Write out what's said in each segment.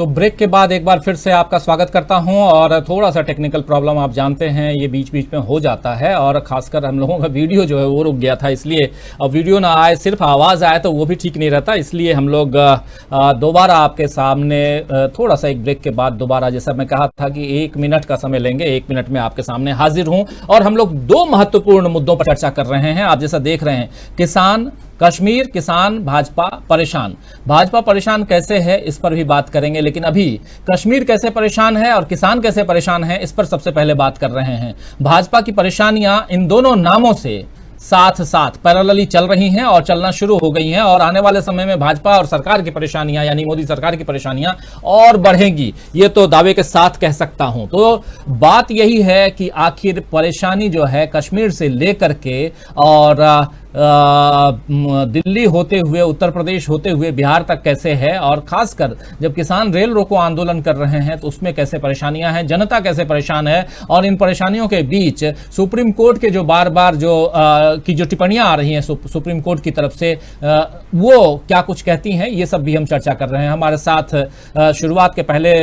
तो ब्रेक के बाद एक बार फिर से आपका स्वागत करता हूं और थोड़ा सा टेक्निकल प्रॉब्लम आप जानते हैं ये बीच बीच में हो जाता है और खासकर हम लोगों का वीडियो जो है वो रुक गया था, इसलिए वीडियो ना आए सिर्फ आवाज़ आए तो वो भी ठीक नहीं रहता। इसलिए हम लोग दोबारा आपके सामने थोड़ा सा एक ब्रेक के बाद दोबारा, जैसा मैं कहा था कि 1 मिनट का समय लेंगे, 1 मिनट में आपके सामने हाजिर हूं और हम लोग 2 महत्वपूर्ण मुद्दों पर चर्चा कर रहे हैं। आप जैसा देख रहे हैं, किसान, कश्मीर किसान, भाजपा परेशान। भाजपा परेशान कैसे है इस पर भी बात करेंगे, लेकिन अभी कश्मीर कैसे परेशान है और किसान कैसे परेशान है इस पर सबसे पहले बात कर रहे हैं। भाजपा की परेशानियां इन दोनों नामों से साथ साथ पैरेलली चल रही हैं और चलना शुरू हो गई हैं और आने वाले समय में भाजपा और सरकार की परेशानियां यानी मोदी सरकार की परेशानियां और बढ़ेंगी, ये तो दावे के साथ कह सकता हूं। तो बात यही है कि आखिर परेशानी जो है कश्मीर से लेकर के और दिल्ली होते हुए, उत्तर प्रदेश होते हुए बिहार तक कैसे है, और खासकर जब किसान रेल रोको आंदोलन कर रहे हैं तो उसमें कैसे परेशानियां हैं, जनता कैसे परेशान है, और इन परेशानियों के बीच सुप्रीम कोर्ट के जो बार बार जो टिप्पणियां आ रही हैं सुप्रीम कोर्ट की तरफ से, वो क्या कुछ कहती हैं, ये सब भी हम चर्चा कर रहे हैं। हमारे साथ शुरुआत के पहले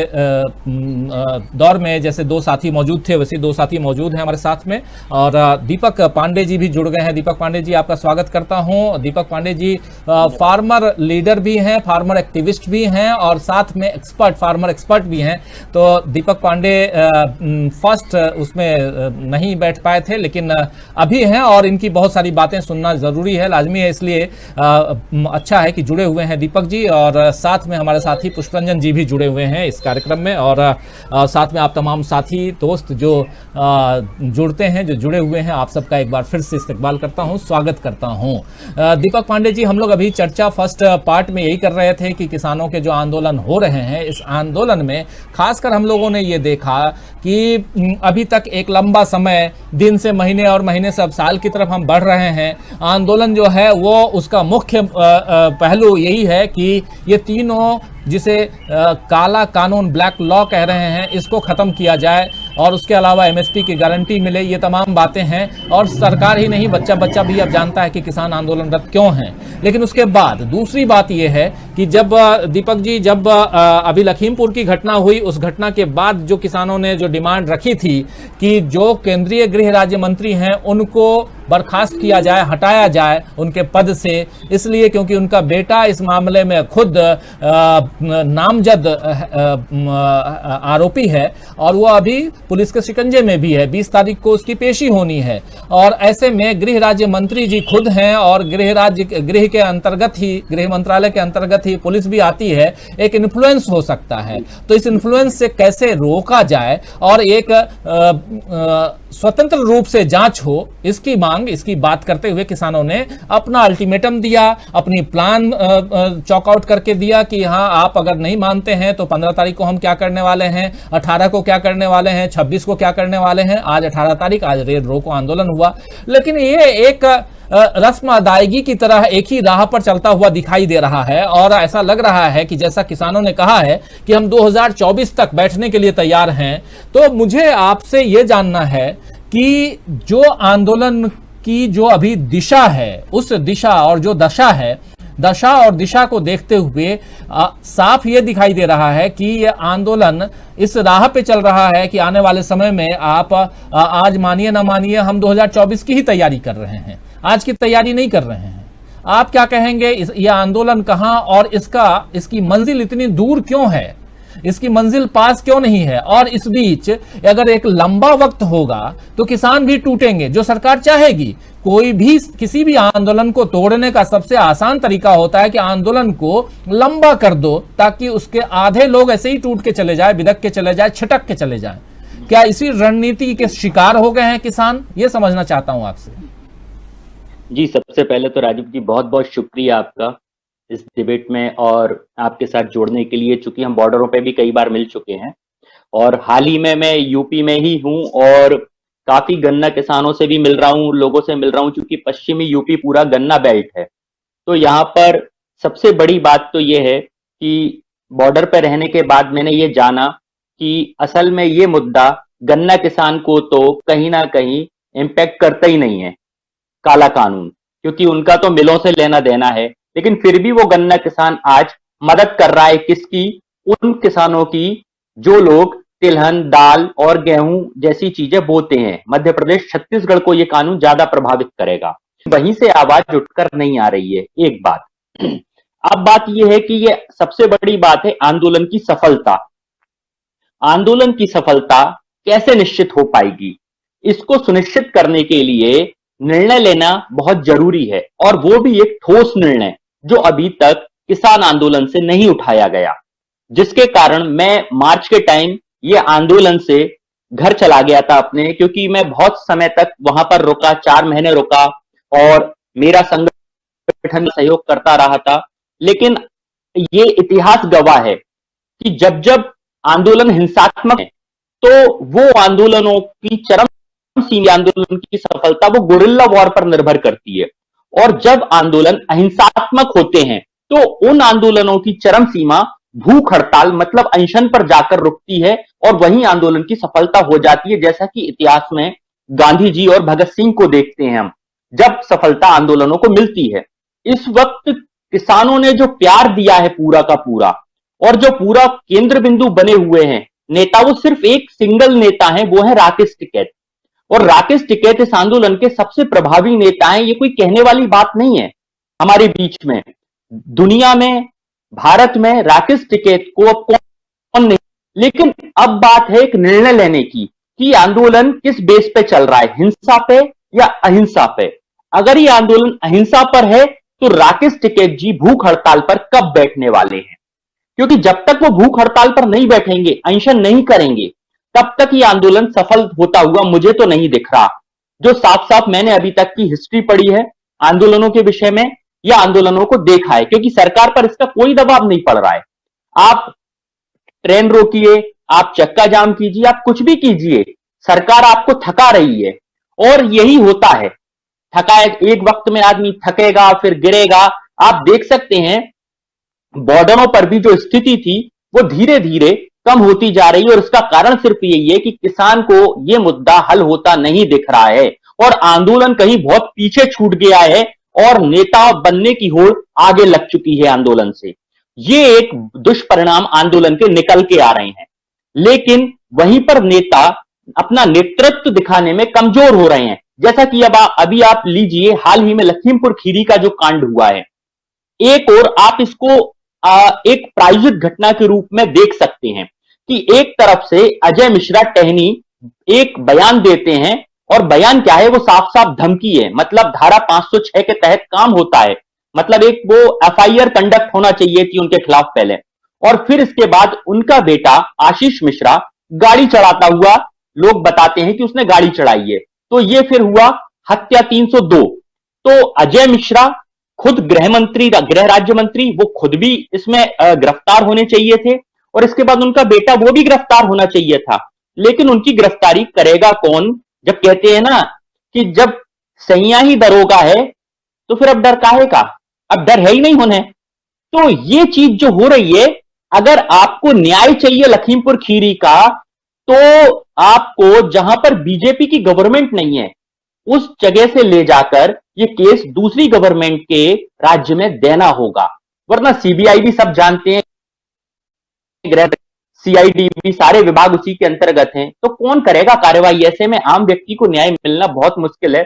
दौर में जैसे 2 साथी मौजूद थे वैसे 2 साथी मौजूद हैं हमारे साथ में, और दीपक पांडे जी भी जुड़ गए हैं। दीपक पांडे जी, आपका स्वागत करता हूं। दीपक पांडे जी फार्मर लीडर भी हैं, फार्मर एक्टिविस्ट भी हैं और साथ में एक्सपर्ट, फार्मर एक्सपर्ट भी हैं। तो दीपक पांडे फर्स्ट उसमें नहीं बैठ पाए थे लेकिन अभी हैं और इनकी बहुत सारी बातें सुनना जरूरी है, लाजमी है, इसलिए अच्छा है कि जुड़े हुए हैं दीपक जी। और साथ में हमारे साथी पुष्परंजन जी भी जुड़े हुए हैं इस कार्यक्रम में, और साथ में आप तमाम साथी दोस्त जो जुड़ते हैं, जो जुड़े हुए हैं, आप सबका एक बार फिर से इस्तकबाल करता हूं, स्वागत करता हूं। दीपक पांडे जी, हम लोग अभी चर्चा फर्स्ट पार्ट में यही कर रहे थे कि किसानों के जो आंदोलन हो रहे हैं, इस आंदोलन में खासकर हम लोगों ने ये देखा कि अभी तक एक लंबा समय, दिन से महीने और महीने से अब साल की तरफ हम बढ़ रहे हैं। आंदोलन जो है वो उसका मुख्य पहलू यही है कि ये तीनों, जिसे काला कानून, ब्लैक लॉ कह रहे हैं, इसको खत्म किया जाए और उसके अलावा एमएसपी की गारंटी मिले, ये तमाम बातें हैं। और सरकार ही नहीं, बच्चा बच्चा भी अब जानता है कि किसान आंदोलनरत क्यों हैं। लेकिन उसके बाद दूसरी बात यह है कि जब दीपक जी, जब अभी लखीमपुर की घटना हुई, उस घटना के बाद जो किसानों ने जो डिमांड रखी थी कि जो केंद्रीय गृह राज्य मंत्री हैं उनको बर्खास्त किया जाए, हटाया जाए उनके पद से, इसलिए क्योंकि उनका बेटा इस मामले में खुद नामजद आरोपी है और वो अभी पुलिस के शिकंजे में भी है। 20 तारीख को उसकी पेशी होनी है और ऐसे में गृह राज्य मंत्री जी खुद हैं और गृह के अंतर्गत ही, गृह मंत्रालय के अंतर्गत ही पुलिस भी आती है। एक इन्फ्लुएंस हो सकता है, तो इस इन्फ्लुएंस से कैसे रोका जाए और एक स्वतंत्र रूप से जांच हो, इसकी मांग, इसकी बात करते हुए किसानों ने अपना अल्टीमेटम दिया, अपनी प्लान चॉकआउट करके दिया कि हाँ, आप अगर नहीं मानते हैं तो 15 तारीख को हम क्या करने वाले हैं, 18 को क्या करने वाले हैं, 26 को क्या करने वाले हैं। आज 18 तारीख, आज रेल रोको आंदोलन हुआ, लेकिन ये एक रस्म अदायगी की तरह एक ही राह पर चलता हुआ दिखाई दे रहा है और ऐसा लग रहा है कि जैसा किसानों ने कहा है कि हम 2024 तक बैठने के लिए तैयार हैं। तो मुझे आपसे यह जानना है कि जो आंदोलन की जो अभी दिशा है, उस दिशा और जो दशा है, दशा और दिशा को देखते हुए साफ ये दिखाई दे रहा है कि ये आंदोलन इस राह पे चल रहा है कि आने वाले समय में आप आज मानिए ना मानिए, हम 2024 की ही तैयारी कर रहे हैं, आज की तैयारी नहीं कर रहे हैं। आप क्या कहेंगे, यह आंदोलन कहां और इसकी मंजिल इतनी दूर क्यों है, इसकी मंजिल पास क्यों नहीं है? और इस बीच अगर एक लंबा वक्त होगा तो किसान भी टूटेंगे, जो सरकार चाहेगी। कोई भी, किसी भी आंदोलन को तोड़ने का सबसे आसान तरीका होता है कि आंदोलन को लंबा कर दो ताकि उसके आधे लोग ऐसे ही टूट के चले जाए, बिदक के चले जाए, छिटक के चले जाए। क्या इसी रणनीति के शिकार हो गए हैं किसान? ये समझना चाहता हूं आपसे। जी, सबसे पहले तो राजीव जी बहुत बहुत शुक्रिया आपका इस डिबेट में और आपके साथ जोड़ने के लिए, चूंकि हम बॉर्डरों पे भी कई बार मिल चुके हैं और हाल ही में मैं यूपी में ही हूं और काफी गन्ना किसानों से भी मिल रहा हूं, लोगों से मिल रहा हूं, क्योंकि पश्चिमी यूपी पूरा गन्ना बेल्ट है। तो यहाँ पर सबसे बड़ी बात तो ये है कि बॉर्डर पर रहने के बाद मैंने ये जाना कि असल में ये मुद्दा गन्ना किसान को तो कहीं ना कहीं इम्पैक्ट करता ही नहीं है, काला कानून, क्योंकि उनका तो मिलों से लेना देना है। लेकिन फिर भी वो गन्ना किसान आज मदद कर रहा है किसकी? उन किसानों की जो लोग तिलहन, दाल और गेहूं जैसी चीजें बोते हैं। मध्य प्रदेश, छत्तीसगढ़ को यह कानून ज्यादा प्रभावित करेगा। वहीं से आवाज उठकर नहीं आ रही है। एक बात। अब बात यह है कि यह सबसे बड़ी बात है आंदोलन की सफलता। आंदोलन की सफलता कैसे निश्चित हो पाएगी, इसको सुनिश्चित करने के लिए निर्णय लेना बहुत जरूरी है, और वो भी एक ठोस निर्णय जो अभी तक किसान आंदोलन से नहीं उठाया गया, जिसके कारण मैं मार्च के टाइम ये आंदोलन से घर चला गया था अपने, क्योंकि मैं बहुत समय तक वहां पर रुका, 4 महीने रुका और मेरा संगठन सहयोग करता रहा था। लेकिन ये इतिहास गवाह है कि जब जब आंदोलन हिंसात्मक है तो वो आंदोलनों की चरम सीमा, आंदोलन की सफलता वो गुरिल्ला वॉर पर निर्भर करती है। और जब आंदोलन अहिंसात्मक होते हैं तो उन आंदोलनों की चरम सीमा भूख हड़ताल मतलब अनशन पर जाकर रुकती है, और वहीं आंदोलन की सफलता हो जाती है। जैसा कि इतिहास में गांधी जी और भगत सिंह को देखते हैं हम, जब सफलता आंदोलनों को मिलती है। इस वक्त किसानों ने जो प्यार दिया है पूरा का पूरा, और जो पूरा केंद्र बिंदु बने हुए हैं नेता, वो सिर्फ एक सिंगल नेता है, वो है राकेश टिकैत। और राकेश टिकैत इस आंदोलन के सबसे प्रभावी नेता हैं। ये कोई कहने वाली बात नहीं है हमारे बीच में, दुनिया में, भारत में राकेश टिकैत को अब कौन नहीं। लेकिन अब बात है एक निर्णय लेने की कि आंदोलन किस बेस पे चल रहा है, हिंसा पे या अहिंसा पे। अगर ये आंदोलन अहिंसा पर है तो राकेश टिकैत जी भूख हड़ताल पर कब बैठने वाले हैं, क्योंकि जब तक वो भूख हड़ताल पर नहीं बैठेंगे, अनशन नहीं करेंगे, तब तक ये आंदोलन सफल होता हुआ मुझे तो नहीं दिख रहा। जो साफ साफ मैंने अभी तक की हिस्ट्री पढ़ी है आंदोलनों के विषय में या आंदोलनों को देखा है, क्योंकि सरकार पर इसका कोई दबाव नहीं पड़ रहा है। आप ट्रेन रोकिए, आप चक्का जाम कीजिए, आप कुछ भी कीजिए, सरकार आपको थका रही है। और यही होता है, थका एक वक्त में आदमी थकेगा फिर गिरेगा। आप देख सकते हैं बॉर्डरों पर भी जो स्थिति थी वो धीरे धीरे कम होती जा रही है, और इसका कारण सिर्फ यही है कि किसान को यह मुद्दा हल होता नहीं दिख रहा है, और आंदोलन कहीं बहुत पीछे छूट गया है, और नेता बनने की होड़ आगे लग चुकी है आंदोलन से। ये एक दुष्परिणाम आंदोलन के निकल के आ रहे हैं। लेकिन वहीं पर नेता अपना नेतृत्व दिखाने में कमजोर हो रहे हैं। जैसा कि अभी आप लीजिए, हाल ही में लखीमपुर खीरी का जो कांड हुआ है, एक और आप इसको एक प्रायोजित घटना के रूप में देख सकते हैं कि एक तरफ से अजय मिश्रा टहनी एक बयान देते हैं, और बयान क्या है, वो साफ साफ धमकी है। मतलब धारा 506 के तहत काम होता है, मतलब एक वो एफआईआर कंडक्ट होना चाहिए थी उनके खिलाफ पहले। और फिर इसके बाद उनका बेटा आशीष मिश्रा गाड़ी चढ़ाता हुआ, लोग बताते हैं कि उसने गाड़ी चढ़ाई है, तो ये फिर हुआ हत्या 302। तो अजय मिश्रा खुद गृह राज्य मंत्री, वो खुद भी इसमें गिरफ्तार होने चाहिए थे, और इसके बाद उनका बेटा वो भी गिरफ्तार होना चाहिए था। लेकिन उनकी गिरफ्तारी करेगा कौन, जब कहते हैं ना कि जब सैया ही दरोगा है तो फिर अब डर काहे का, अब डर है ही नहीं होने। तो ये चीज जो हो रही है, अगर आपको न्याय चाहिए लखीमपुर खीरी का, तो आपको जहां पर बीजेपी की गवर्नमेंट नहीं है उस जगह से ले जाकर ये केस दूसरी गवर्नमेंट के राज्य में देना होगा, वरना सीबीआई भी सब जानते हैं, सीआईडी भी, सारे विभाग उसी के अंतर्गत हैं, तो कौन करेगा कार्रवाई। ऐसे में आम व्यक्ति को न्याय मिलना बहुत मुश्किल है।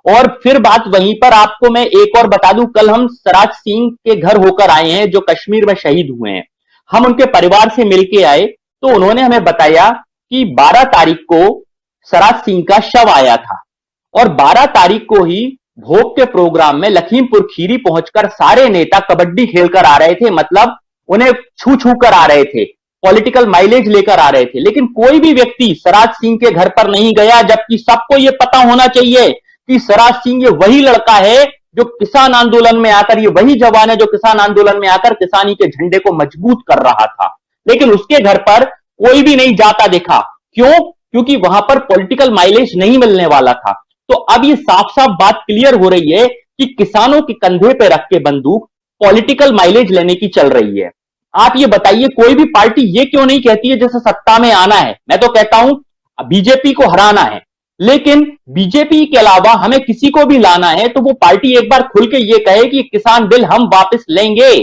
और फिर बात वहीं पर आपको मैं एक और बता दूं, कल हम सराज सिंह के घर होकर आए हैं जो कश्मीर में शहीद हुए हैं। हम उनके परिवार से मिलके आए तो उन्होंने हमें बताया कि 12 तारीख को सराज सिंह का शव आया था, और 12 तारीख को ही भोग के प्रोग्राम में लखीमपुर खीरी पहुंचकर सारे नेता कबड्डी खेलकर आ रहे थे, मतलब उन्हें छू छू कर आ रहे थे, पॉलिटिकल माइलेज लेकर आ रहे थे। लेकिन कोई भी व्यक्ति सराज सिंह के घर पर नहीं गया, जबकि सबको यह पता होना चाहिए कि सराज सिंह ये वही लड़का है जो किसान आंदोलन में आकर, ये वही जवान है जो किसान आंदोलन में आकर किसानी के झंडे को मजबूत कर रहा था। लेकिन उसके घर पर कोई भी नहीं जाता देखा। क्यों? क्योंकि वहां पर पॉलिटिकल माइलेज नहीं मिलने वाला था। तो अब ये साफ साफ बात क्लियर हो रही है कि किसानों के कंधे पे रख के बंदूक पॉलिटिकल माइलेज लेने की चल रही है। आप ये बताइए, कोई भी पार्टी ये क्यों नहीं कहती है जैसे सत्ता में आना है, मैं तो कहता हूं बीजेपी को हराना है, लेकिन बीजेपी के अलावा हमें किसी को भी लाना है तो वो पार्टी एक बार खुल के ये कहे कि किसान बिल हम वापस लेंगे।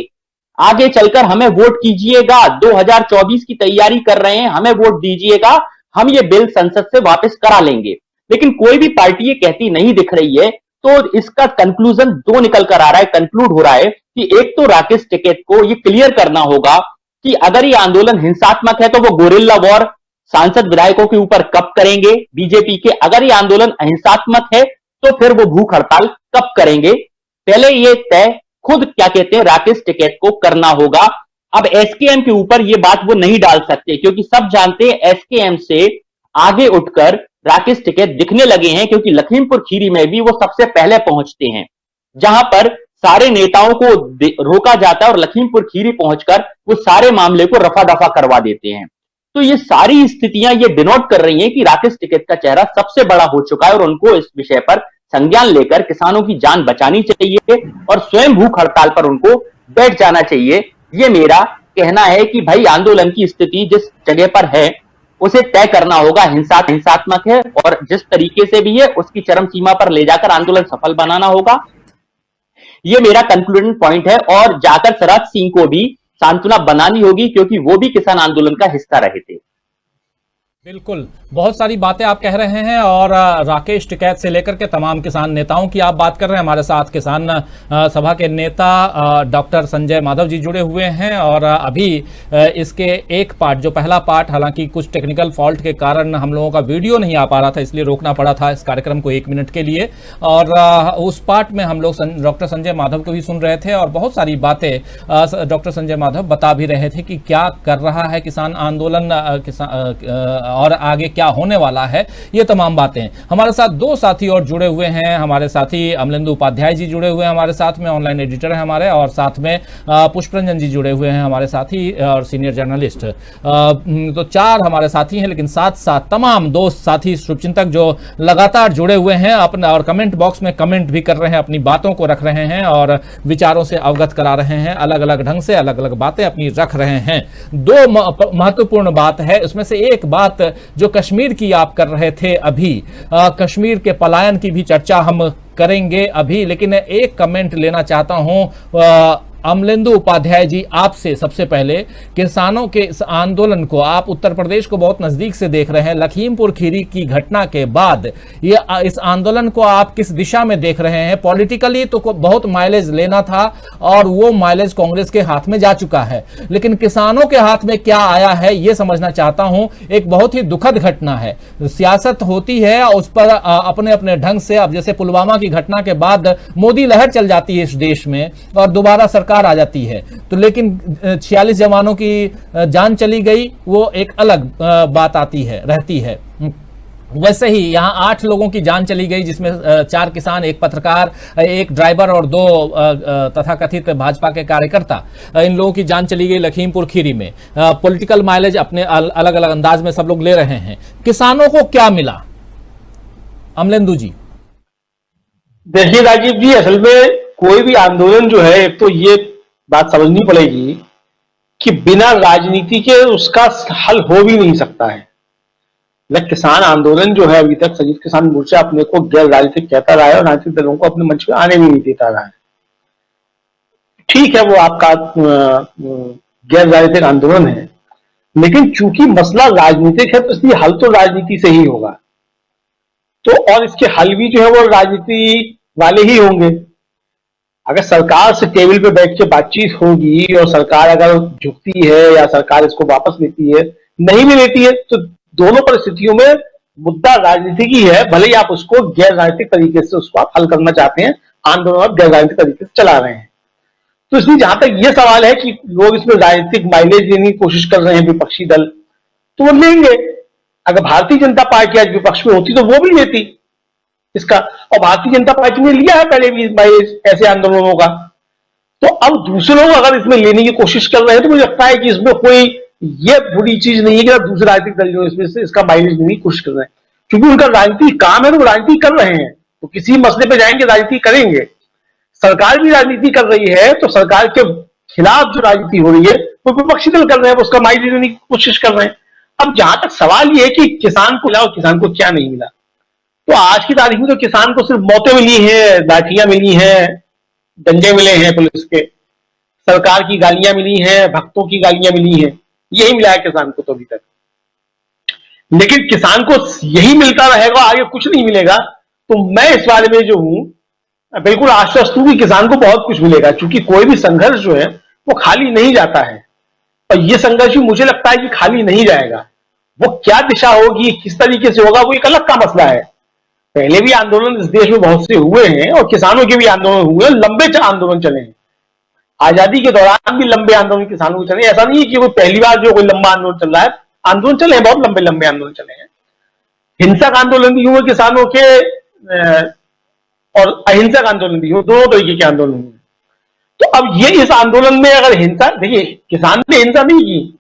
आगे चलकर हमें वोट कीजिएगा, 2024 की तैयारी कर रहे हैं, हमें वोट दीजिएगा, हम ये बिल संसद से वापस करा लेंगे। लेकिन कोई भी पार्टी ये कहती नहीं दिख रही है। तो इसका कंक्लूजन दो निकल कर आ रहा है, कंक्लूड हो रहा है कि एक तो राकेश टिकैत को ये क्लियर करना होगा कि अगर ये आंदोलन हिंसात्मक है तो वो गोरिल्ला वॉर सांसद विधायकों के ऊपर कब करेंगे बीजेपी के, अगर ये आंदोलन अहिंसात्मक है तो फिर वो भूख हड़ताल कब करेंगे। पहले ये तय खुद क्या कहते हैं राकेश टिकैत को करना होगा। अब एसकेएम के ऊपर ये बात वो नहीं डाल सकते, क्योंकि सब जानते हैं एसकेएम से आगे उठकर राकेश टिकैत दिखने लगे हैं, क्योंकि लखीमपुर खीरी में भी वो सबसे पहले पहुंचते हैं, जहां पर सारे नेताओं को रोका जाता है और लखीमपुर खीरी पहुंचकर वो सारे मामले को रफा दफा करवा देते हैं। तो ये सारी स्थितियां ये डिनोट कर रही हैं कि राकेश टिकैत का चेहरा सबसे बड़ा हो चुका है और उनको इस विषय पर संज्ञान लेकर किसानों की जान बचानी चाहिए और स्वयं भूख हड़ताल पर उनको बैठ जाना चाहिए। ये मेरा कहना है कि भाई आंदोलन की स्थिति जिस जगह पर है उसे तय करना होगा, हिंसात्मक है और जिस तरीके से भी है उसकी चरम सीमा पर ले जाकर आंदोलन सफल बनाना होगा। ये मेरा कंक्लूजन पॉइंट है। और जाकर सराज सिंह को भी सांत्वना बनानी होगी, क्योंकि वो भी किसान आंदोलन का हिस्सा रहे थे। बिल्कुल, बहुत सारी बातें आप कह रहे हैं और राकेश टिकैत से लेकर के तमाम किसान नेताओं की आप बात कर रहे हैं। हमारे साथ किसान सभा के नेता डॉक्टर संजय माधव जी जुड़े हुए हैं और अभी इसके एक पार्ट, जो पहला पार्ट, हालांकि कुछ टेक्निकल फॉल्ट के कारण हम लोगों का वीडियो नहीं आ पा रहा था, इसलिए रोकना पड़ा था इस कार्यक्रम को 1 मिनट के लिए। और उस पार्ट में हम लोग डॉक्टर संजय माधव को भी सुन रहे थे और बहुत सारी बातें डॉक्टर संजय माधव बता भी रहे थे कि क्या कर रहा है किसान आंदोलन, और आगे क्या होने वाला है, ये तमाम बातें। हमारे साथ दो साथी और जुड़े हुए हैं। हमारे साथी अमलेंदु उपाध्याय जी जुड़े हुए हैं हमारे साथ में, ऑनलाइन एडिटर हैं हमारे, और साथ में पुष्परंजन जी जुड़े हुए हैं हमारे साथी और सीनियर जर्नलिस्ट। तो 4 हमारे साथी हैं, लेकिन साथ साथ तमाम दोस्त साथी शुभचिंतक जो लगातार जुड़े हुए हैं अपना, और कमेंट बॉक्स में कमेंट भी कर रहे हैं, अपनी बातों को रख रहे हैं और विचारों से अवगत करा रहे हैं, अलग अलग ढंग से अलग अलग बातें अपनी रख रहे हैं। 2 महत्वपूर्ण बात है, उसमें से एक बात जो कश्मीर की आप कर रहे थे अभी, कश्मीर के पलायन की भी चर्चा हम करेंगे अभी, लेकिन एक कमेंट लेना चाहता हूं अमलेंदु उपाध्याय जी आपसे। सबसे पहले किसानों के इस आंदोलन को आप उत्तर प्रदेश को बहुत नजदीक से देख रहे हैं, लखीमपुर खीरी की घटना के बाद ये इस आंदोलन को आप किस दिशा में देख रहे हैं? पॉलिटिकली तो बहुत माइलेज लेना था और वो माइलेज कांग्रेस के हाथ में जा चुका है, लेकिन किसानों के हाथ में क्या आया है ये समझना चाहता हूं। एक बहुत ही दुखद घटना है, सियासत होती है उस पर अपने अपने ढंग से। अब जैसे पुलवामा की घटना के बाद मोदी लहर चल जाती है इस देश में और दोबारा सरकार आ जाती है, तो लेकिन 46 जवानों की जान चली गई, वो एक अलग बात आती है रहती है। वैसे ही यहां 8 लोगों की जान चली गई, जिसमें 4 किसान, 1 पत्रकार, 1 ड्राइवर और 2 तथाकथित भाजपा के कार्यकर्ता। इन लोगों की जान चली गई लखीमपुर खीरी में। पॉलिटिकल माइलेज अपने अलग अलग अंदाज में सब लोग ले रहे हैं। किसानों को क्या मिला, अमलेंदु जी? देखिए राजीव जी, असल में कोई भी आंदोलन जो है, एक तो ये बात समझनी पड़ेगी कि बिना राजनीति के उसका हल हो भी नहीं सकता है। किसान आंदोलन जो है, अभी तक संयुक्त किसान मोर्चा अपने को गैर राजनीतिक कहता रहा है और राजनीतिक दलों को अपने मंच पे आने भी नहीं देता रहा है। ठीक है, वो आपका गैर राजनीतिक आंदोलन है, लेकिन चूंकि मसला राजनीतिक है तो इसलिए हल तो राजनीति से ही होगा। तो और इसके हल भी जो है वो राजनीति वाले ही होंगे। अगर सरकार से टेबल पे बैठ के बातचीत होगी और सरकार अगर झुकती है या सरकार इसको वापस लेती है, नहीं भी लेती है, तो दोनों परिस्थितियों में मुद्दा राजनीतिक ही है। भले ही आप उसको गैर राजनीतिक तरीके से उसको आप हल करना चाहते हैं, आंदोलन आप गैर राजनीतिक तरीके से चला रहे हैं। तो इसलिए जहां तक ये सवाल है कि लोग इसमें राजनीतिक माइलेज लेने की कोशिश कर रहे हैं विपक्षी दल, तो वो लेंगे। अगर भारतीय जनता पार्टी आज विपक्ष में होती तो वो भी लेती इसका, और भारतीय जनता पार्टी ने लिया है पहले भी ऐसे आंदोलनों का। तो अब दूसरे लोग अगर इसमें लेने की कोशिश कर रहे हैं तो मुझे लगता है कि इसमें कोई ये बुरी चीज नहीं है कि दूसरे राजनीतिक दल जो इसमें से इसका माइलेज लेने की कोशिश कर रहे हैं, क्योंकि उनका राजनीतिक काम है तो राजनीति कर रहे हैं। तो किसी मसले पे जाएंगे राजनीति करेंगे। सरकार भी राजनीति कर रही है तो सरकार के खिलाफ जो राजनीति हो रही है वो विपक्षी दल कर रहे हैं, उसका माइलेज लेने की कोशिश कर रहे हैं। अब जहां तक सवाल ये है कि किसान को मिला और किसान को क्या नहीं मिला, तो आज की तारीख में तो किसान को सिर्फ मौतें मिली हैं, लाठियां मिली हैं, डंडे मिले हैं पुलिस के, सरकार की गालियां मिली हैं, भक्तों की गालियां मिली हैं, यही मिला है किसान को तो अभी तक। लेकिन किसान को यही मिलता रहेगा, आगे कुछ नहीं मिलेगा, तो मैं इस बारे में जो हूं बिल्कुल आश्वस्त हूं कि किसान को बहुत कुछ मिलेगा, क्योंकि कोई भी संघर्ष जो है वो खाली नहीं जाता है, और ये संघर्ष भी मुझे लगता है कि खाली नहीं जाएगा। वो क्या दिशा होगी, किस तरीके से होगा, वो एक अलग का मसला है। पहले भी आंदोलन इस देश में बहुत से हुए हैं, और किसानों के भी आंदोलन हुए, लंबे आंदोलन चले हैं। आजादी के दौरान भी लंबे आंदोलन किसानों के चले, ऐसा नहीं है कि कोई पहली बार जो कोई लंबा आंदोलन चल रहा है, आंदोलन चले हैं, बहुत लंबे लंबे आंदोलन चले हैं। हिंसक आंदोलन भी हुए किसानों के, और अहिंसक आंदोलन भी हुए, दोनों तरीके के आंदोलन हुए। तो अब ये इस आंदोलन में अगर हिंसा, देखिए किसान ने हिंसा नहीं की,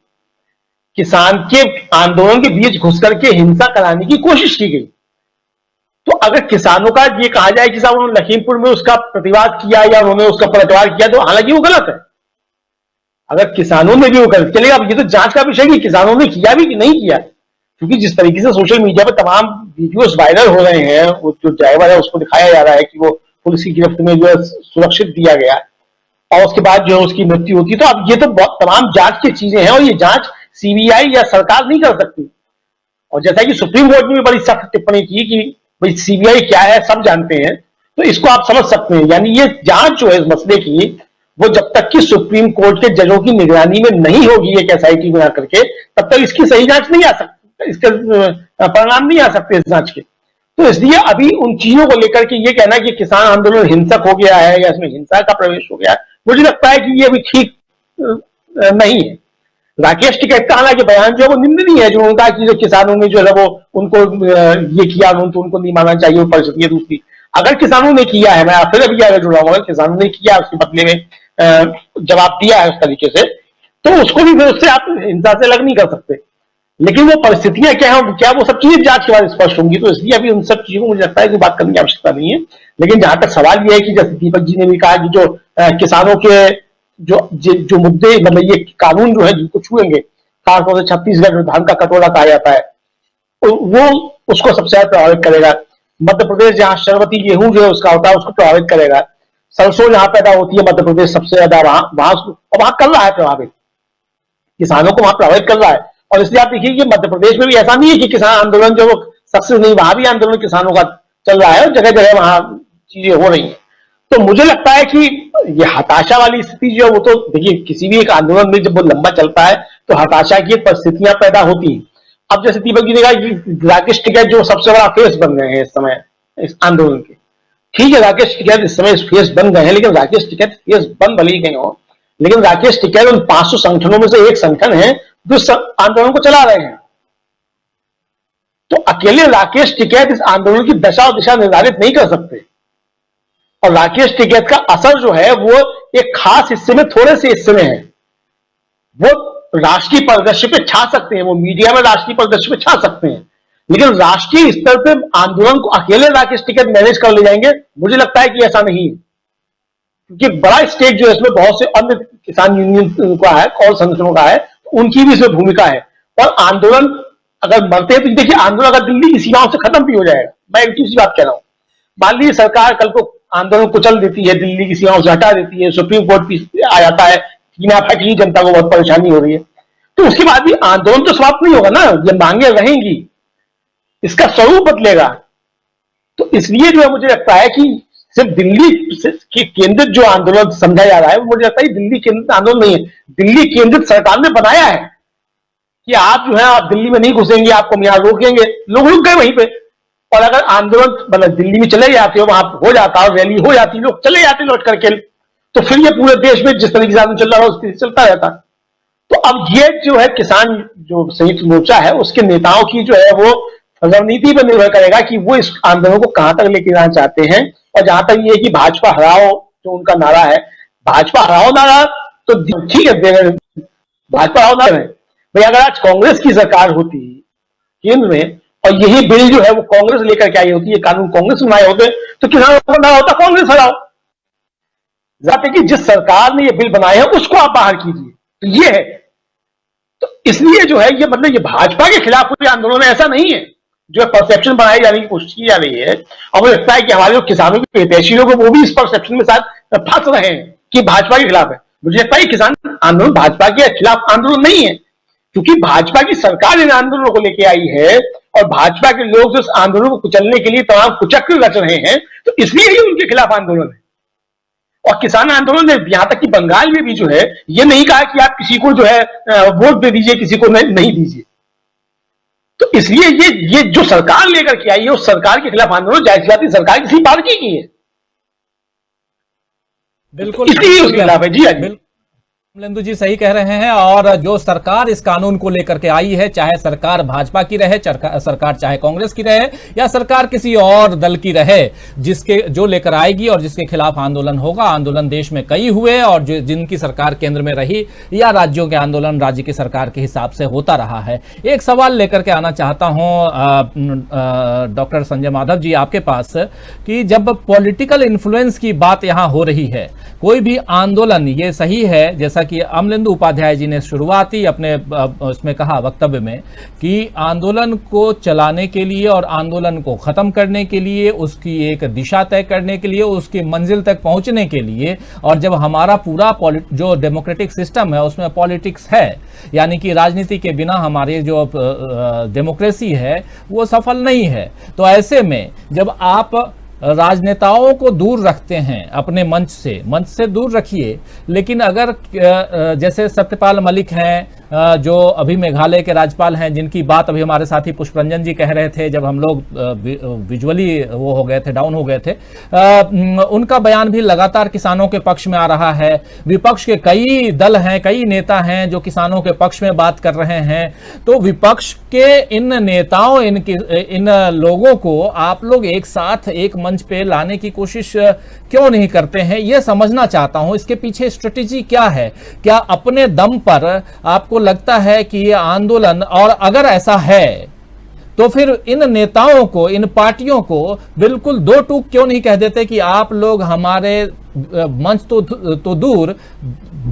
किसान के आंदोलन के बीच घुस करके हिंसा कराने की कोशिश की गई। तो अगर किसानों का ये कहा जाए कि साहब उन्होंने लखीमपुर में उसका प्रतिवाद किया या उन्होंने उसका पलटवार किया, तो हालांकि वो गलत है। अगर किसानों ने भी वो गलत चलेगा, अब ये तो जांच का विषय है कि किसानों ने किया भी कि नहीं किया, क्योंकि जिस तरीके से सोशल मीडिया पर तमाम वीडियोस वायरल हो रहे हैं, वो जो ड्राइवर है उसको दिखाया जा रहा है कि वो पुलिस की गिरफ्त में जो है सुरक्षित दिया गया, और उसके बाद जो है उसकी मृत्यु होती है। तो अब ये तो तमाम जांच की चीजें हैं, और ये जांच सीबीआई या सरकार नहीं कर सकती। और जैसा कि सुप्रीम कोर्ट ने भी बड़ी सख्त टिप्पणी की कि भाई सीबीआई क्या है सब जानते हैं, तो इसको आप समझ सकते हैं। यानी ये जांच जो है इस मसले की, वो जब तक कि सुप्रीम कोर्ट के जजों की निगरानी में नहीं होगी एक एसआईटी बना करके, तब तक इसकी सही जांच नहीं आ सकती, इसके परिणाम नहीं आ सकते इस जांच के। तो इसलिए अभी उन चीजों को लेकर के ये कहना कि किसान आंदोलन हिंसक हो गया है या इसमें हिंसा का प्रवेश हो गया है, मुझे लगता है कि ये अभी ठीक नहीं है। राकेश टिकैत का हालांकि बयान जो है वो निंदनीय है, जो उनका कि जो किसानों ने जो है वो उनको ये किया, तो उनको नहीं मानना चाहिए परिस्थिति है। दूसरी, अगर किसानों ने किया है, मैं फिर अभी आगे जुड़ा हूं, अगर किसानों ने किया उसके बदले में जवाब दिया है उस तरीके से, तो उसको भी फिर उससे आप हिंसा से अलग नहीं कर सकते। लेकिन वो परिस्थितियां क्या है, क्या वो सब चीजें जांच के बाद स्पष्ट होंगी, तो इसलिए अभी उन सब चीजों को मुझे लगता है कि बात करने की आवश्यकता नहीं है। लेकिन जहां तक सवाल यह है कि जैसे दीपक जी ने भी कहा कि जो किसानों के जो मुद्दे, मतलब ये कानून जो है जिनको छुएंगे, खासतौर से छत्तीसगढ़ धान का कटोरा कहा जाता है, वो उसको सबसे ज्यादा प्रभावित करेगा। मध्य प्रदेश जहां शरबती गेहूं जो है उसका होता है, उसको प्रभावित करेगा। सरसों जहां पैदा होती है मध्य प्रदेश सबसे ज्यादा, वहां कर रहा है प्रभावित, किसानों को वहां प्रभावित कर रहा है। और इसलिए आप देखिए कि मध्य प्रदेश में भी ऐसा नहीं है कि किसान आंदोलन जो सक्सेस नहीं, वहां भी आंदोलन किसानों का चल रहा है, और जगह जगह वहां चीजें हो रही है। तो मुझे लगता है कि ये हताशा वाली स्थिति जो है वो तो देखिए किसी भी एक आंदोलन में जब वो लंबा चलता है तो हताशा की परिस्थितियां पैदा होती हैं। अब जैसे दीपक जी ने कहा कि राकेश टिकैत जो सबसे बड़ा फेस बन गए हैं इस समय इस आंदोलन के, ठीक है राकेश टिकैत इस समय फेस बन गए हैं, लेकिन राकेश टिकैत फेस बन भले ही गए हो, लेकिन राकेश टिकैत उन 500 संगठनों में से एक संगठन है जो आंदोलन को चला रहे हैं। तो अकेले राकेश टिकैत इस आंदोलन की दशा और दिशा निर्धारित नहीं कर सकते, और राकेश टिकैत का असर जो है वो एक खास हिस्से में, थोड़े से हिस्से में है। वो राष्ट्रीय परिदृश्य पे छा सकते हैं, वो मीडिया में राष्ट्रीय परिदृश्य पे छा सकते हैं, लेकिन राष्ट्रीय स्तर पे आंदोलन को अकेले राकेश टिकैत मैनेज कर ले जाएंगे, मुझे लगता है कि ऐसा नहीं है। क्योंकि बड़ा स्टेक जो है इसमें बहुत से अन्य किसान यूनियन का है और संगठनों का है, उनकी भी इसमें भूमिका है। और आंदोलन अगर बढ़ते हैं तो देखिए, आंदोलन अगर दिल्ली की सीमाओं से खत्म भी हो जाएगा, मैं एक दूसरी बात कह रहा हूं, मान लीजिए सरकार कल को आंदोलन कुचल देती है, दिल्ली की सीमाओं से हटा देती है, सुप्रीम कोर्ट भी आ जाता है, सीमा फटी, जनता को बहुत परेशानी हो रही है, तो उसके बाद भी आंदोलन तो समाप्त नहीं होगा ना, ये मांगे रहेंगी, इसका स्वरूप बदलेगा। तो इसलिए जो है मुझे लगता है कि सिर्फ दिल्ली के केंद्रित जो आंदोलन समझा जा रहा है, वो मुझे लगता है दिल्ली केंद्रित आंदोलन नहीं है, दिल्ली केंद्रित सरकार ने बनाया है कि आप जो है आप दिल्ली में नहीं घुसेंगे, आपको हम यहां रोकेंगे, लोग रुक गए वहीं पे। और अगर आंदोलन मतलब दिल्ली में चले जाते हो, वहां हो जाता है, रैली हो जाती, लोग चले जाते लौट करके, तो फिर ये पूरे देश में जिस तरीके से आंदोलन चल रहा है उस तरीके से चलता रहता। तो अब ये जो है किसान जो संयुक्त मोर्चा है उसके नेताओं की जो है वो रणनीति पर निर्भर करेगा कि वो इस आंदोलन को कहां तक लेके जाना चाहते हैं। और जहां तक ये कि भाजपा हराओ जो उनका नारा है, भाजपा हराओ नारा तो ठीक है, भाजपा हराओ नारा है भाई, अगर आज कांग्रेस की सरकार होती केंद्र में और यही बिल जो है वो कांग्रेस लेकर के आई होती है, कानून कांग्रेस बनाए होते, तो किसानों को नारा होता कांग्रेस हराओ। जाते कि जिस सरकार ने ये बिल बनाए हैं उसको आप बाहर कीजिए, तो ये है। तो इसलिए जो है ये मतलब ये भाजपा के खिलाफ कोई आंदोलन ऐसा नहीं है, जो परसेप्शन बनाई जाने की कोशिश की जा रही है। और मुझे लगता है कि हमारे जो किसानों के हितैषी लोग वो भी इस परसेप्शन में साथ फंस रहे हैं कि भाजपा के खिलाफ है। मुझे लगता है किसान आंदोलन भाजपा के खिलाफ आंदोलन नहीं है, क्योंकि भाजपा की सरकार इन आंदोलनों को लेके आई है और भाजपा के लोग जो इस आंदोलन को कुचलने के लिए तमाम कुचक्र रच रहे हैं, तो इसलिए ही उनके खिलाफ आंदोलन है। और किसान आंदोलन ने यहां तक कि बंगाल में भी जो है ये नहीं कहा कि आप किसी को जो है वोट दे दीजिए, किसी को नहीं दीजिए। तो इसलिए ये जो सरकार लेकर के आई है उस सरकार के खिलाफ आंदोलन जाहिर सी बात है सरकार किसी पार्टी की है, बिल्कुल इसलिए उसके खिलाफ है। जी हाँ जी, अमलेंदु जी सही कह रहे हैं। और जो सरकार इस कानून को लेकर के आई है, चाहे सरकार भाजपा की रहे, सरकार चाहे कांग्रेस की रहे या सरकार किसी और दल की रहे, जिसके जो लेकर आएगी और जिसके खिलाफ आंदोलन होगा, आंदोलन देश में कई हुए और जिनकी सरकार केंद्र में रही या राज्यों के आंदोलन राज्य की सरकार के हिसाब से होता रहा है। एक सवाल लेकर के आना चाहता हूं डॉक्टर संजय माधव जी आपके पास, कि जब पॉलिटिकल इन्फ्लुएंस की बात यहां हो रही है, कोई भी आंदोलन, ये सही है जैसा कि अमलेंदु उपाध्याय जी ने शुरुआती अपने उसमें कहा वक्तव्य में कि आंदोलन को चलाने के लिए और आंदोलन को खत्म करने के लिए, उसकी एक दिशा तय करने के लिए, उसकी मंजिल तक पहुंचने के लिए, और जब हमारा पूरा जो डेमोक्रेटिक सिस्टम है उसमें पॉलिटिक्स है, यानी कि राजनीति के बिना हमारी जो डेमोक्रेसी है वो सफल नहीं है। तो ऐसे में जब आप राजनेताओं को दूर रखते हैं अपने मंच से दूर रखिए, लेकिन अगर जैसे सत्यपाल मलिक हैं जो अभी मेघालय के राज्यपाल हैं, जिनकी बात अभी हमारे साथी पुष्परंजन जी कह रहे थे जब हम लोग विजुअली वो हो गए थे, डाउन हो गए थे, उनका बयान भी लगातार किसानों के पक्ष में आ रहा है। विपक्ष के कई दल हैं, कई नेता हैं जो किसानों के पक्ष में बात कर रहे हैं। तो विपक्ष के इन नेताओं, इन लोगों को आप लोग एक साथ एक मंच पे लाने की कोशिश क्यों नहीं करते हैं, यह समझना चाहता हूं। इसके पीछे स्ट्रेटेजी क्या है? क्या अपने दम पर आपको लगता है कि यह आंदोलन, और अगर ऐसा है तो फिर इन नेताओं को, इन पार्टियों को बिल्कुल दो टूक क्यों नहीं कह देते कि आप लोग हमारे मंच तो दूर,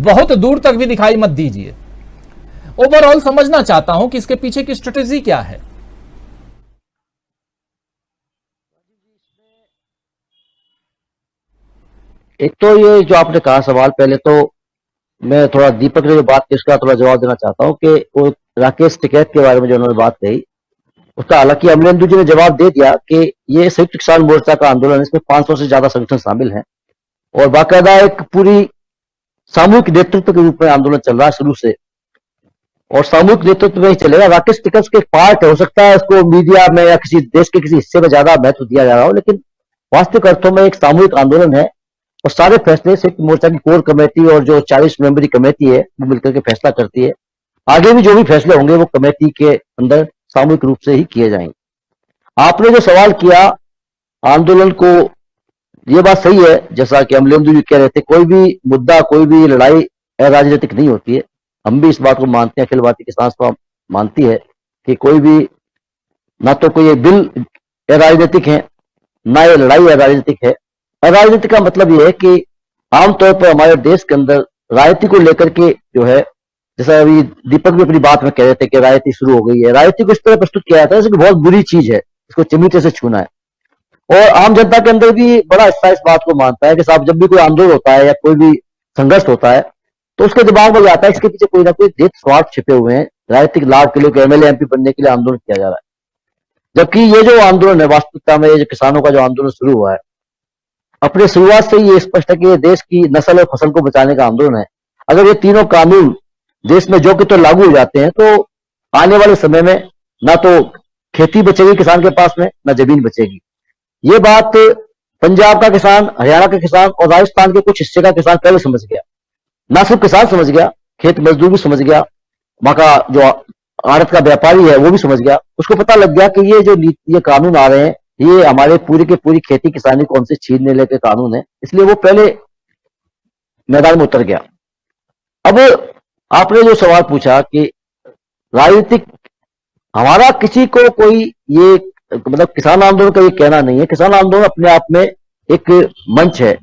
बहुत दूर तक भी दिखाई मत दीजिए? ओवरऑल समझना चाहता हूं कि इसके पीछे की स्ट्रेटेजी क्या है। एक तो ये जो आपने कहा सवाल, पहले तो मैं थोड़ा दीपक ने जो बात की उसका थोड़ा जवाब देना चाहता हूं कि वो राकेश टिकैत के बारे में जो उन्होंने बात कही उसका, हालांकि अमलेंदु जी ने जवाब दे दिया कि ये संयुक्त किसान मोर्चा का आंदोलन, इसमें 500 से ज्यादा संगठन शामिल हैं और बाकायदा एक पूरी सामूहिक नेतृत्व के रूप में आंदोलन चल रहा है शुरू से, और सामूहिक नेतृत्व में ही चलेगा। राकेश टिकैत के पार्ट हो सकता है इसको मीडिया में या किसी देश के किसी हिस्से में ज्यादा महत्व दिया जा रहा हो, लेकिन वास्तविक अर्थों में एक सामूहिक आंदोलन है और सारे फैसले संयुक्त मोर्चा की कोर कमेटी और जो 40 मेंबरी कमेटी है वो मिलकर के फैसला करती है। आगे भी जो भी फैसले होंगे वो कमेटी के अंदर सामूहिक रूप से ही किए जाएंगे। आपने जो सवाल किया आंदोलन को, ये बात सही है जैसा कि अमलेंदु जी कह रहे थे, कोई भी मुद्दा, कोई भी लड़ाई अराजनीतिक नहीं होती है। हम भी इस बात को मानते हैं, अखिल भारतीय किसान सभा मानती है कि कोई भी, ना तो कोई बिल अराजनीतिक है ना ये लड़ाई अराजनीतिक है। अराजनीति का मतलब यह है कि आमतौर पर हमारे देश के अंदर राजनीति को लेकर के जो है, जैसा अभी दीपक भी अपनी बात में कह रहे थे कि राजनीति शुरू हो गई है, राजनीति को इस तरह प्रस्तुत किया जाता है जैसे कि बहुत बुरी चीज है, इसको चिमटे से छूना है। और आम जनता के अंदर भी बड़ा हिस्सा इस बात को मानता है कि साहब जब भी कोई आंदोलन होता है या कोई भी संघर्ष होता है तो उसके दिमाग में आता है इसके पीछे कोई ना कोई देश स्वार्थ छिपे हुए हैं, राजनीतिक लाभ के लिए, एमएलए एमपी बनने के लिए आंदोलन किया जा रहा है। जबकि ये जो आंदोलन है वास्तविकता में, ये जो किसानों का जो आंदोलन शुरू हुआ है, अपने शुरुआत से ही ये स्पष्ट है कि ये देश की नस्ल और फसल को बचाने का आंदोलन है। अगर ये तीनों कानून देश में जो कि तो लागू हो जाते हैं तो आने वाले समय में ना तो खेती बचेगी किसान के पास में, ना जमीन बचेगी। ये बात पंजाब का किसान, हरियाणा का किसान और राजस्थान के कुछ हिस्से का किसान पहले समझ गया। ना सिर्फ किसान समझ गया, खेत मजदूर भी समझ गया, वहां का जो आड़त का व्यापारी है वो भी समझ गया। उसको पता लग गया कि ये कानून आ रहे हैं, ये हमारे पूरी की पूरी खेती किसानी को हमसे छीनने लेके कानून है, इसलिए वो पहले मैदान में उतर गया। अब आपने जो सवाल पूछा कि राजनीतिक, हमारा किसी को कोई ये मतलब किसान आंदोलन का ये कहना नहीं है। किसान आंदोलन अपने आप में एक मंच है,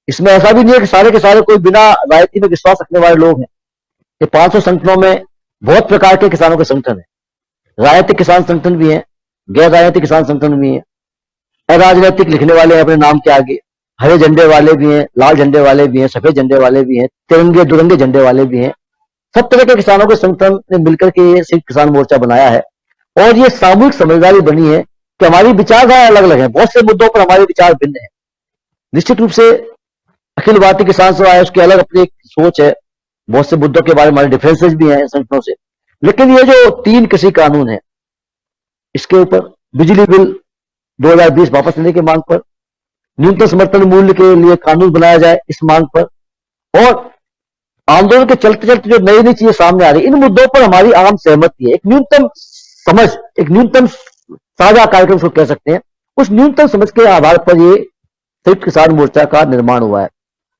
इसमें ऐसा भी नहीं है कि सारे के सारे कोई बिना राजनीति में विश्वास रखने वाले लोग हैं। ये 500 संगठनों में बहुत प्रकार के किसानों के संगठन है। राजनीतिक किसान संगठन भी हैं, गैर राजनीतिक किसान संगठन भी हैं, अराजनीतिक लिखने वाले हैं अपने नाम के आगे, हरे झंडे वाले भी हैं, लाल झंडे वाले भी हैं, सफेद झंडे वाले भी हैं, तिरंगे दुरंगे झंडे वाले भी हैं। सब तरह के किसानों के संगठन ने मिलकर के ये संयुक्त किसान मोर्चा बनाया है और ये सामूहिक समझदारी बनी है कि हमारी विचारधारा अलग अलग है, बहुत से मुद्दों पर हमारे विचार भिन्न है। निश्चित रूप से अखिल भारतीय किसान सभा है, उसकी अलग अपनी एक सोच है, बहुत से मुद्दों के बारे में हमारे डिफरेंसेस भी हैं संगठनों से। लेकिन ये जो 3 कृषि कानून है, इसके ऊपर बिजली बिल 2020 वापस लेने की मांग पर, न्यूनतम समर्थन मूल्य के लिए कानून बनाया जाए इस मांग पर, और आंदोलन के चलते चलते जो नई नई चीजें सामने आ रही, इन मुद्दों पर हमारी आम सहमति है। एक न्यूनतम समझ, एक न्यूनतम साझा कार्यक्रम उसको कह सकते हैं, उस न्यूनतम समझ के आधार पर ये संयुक्त किसान मोर्चा का निर्माण हुआ है।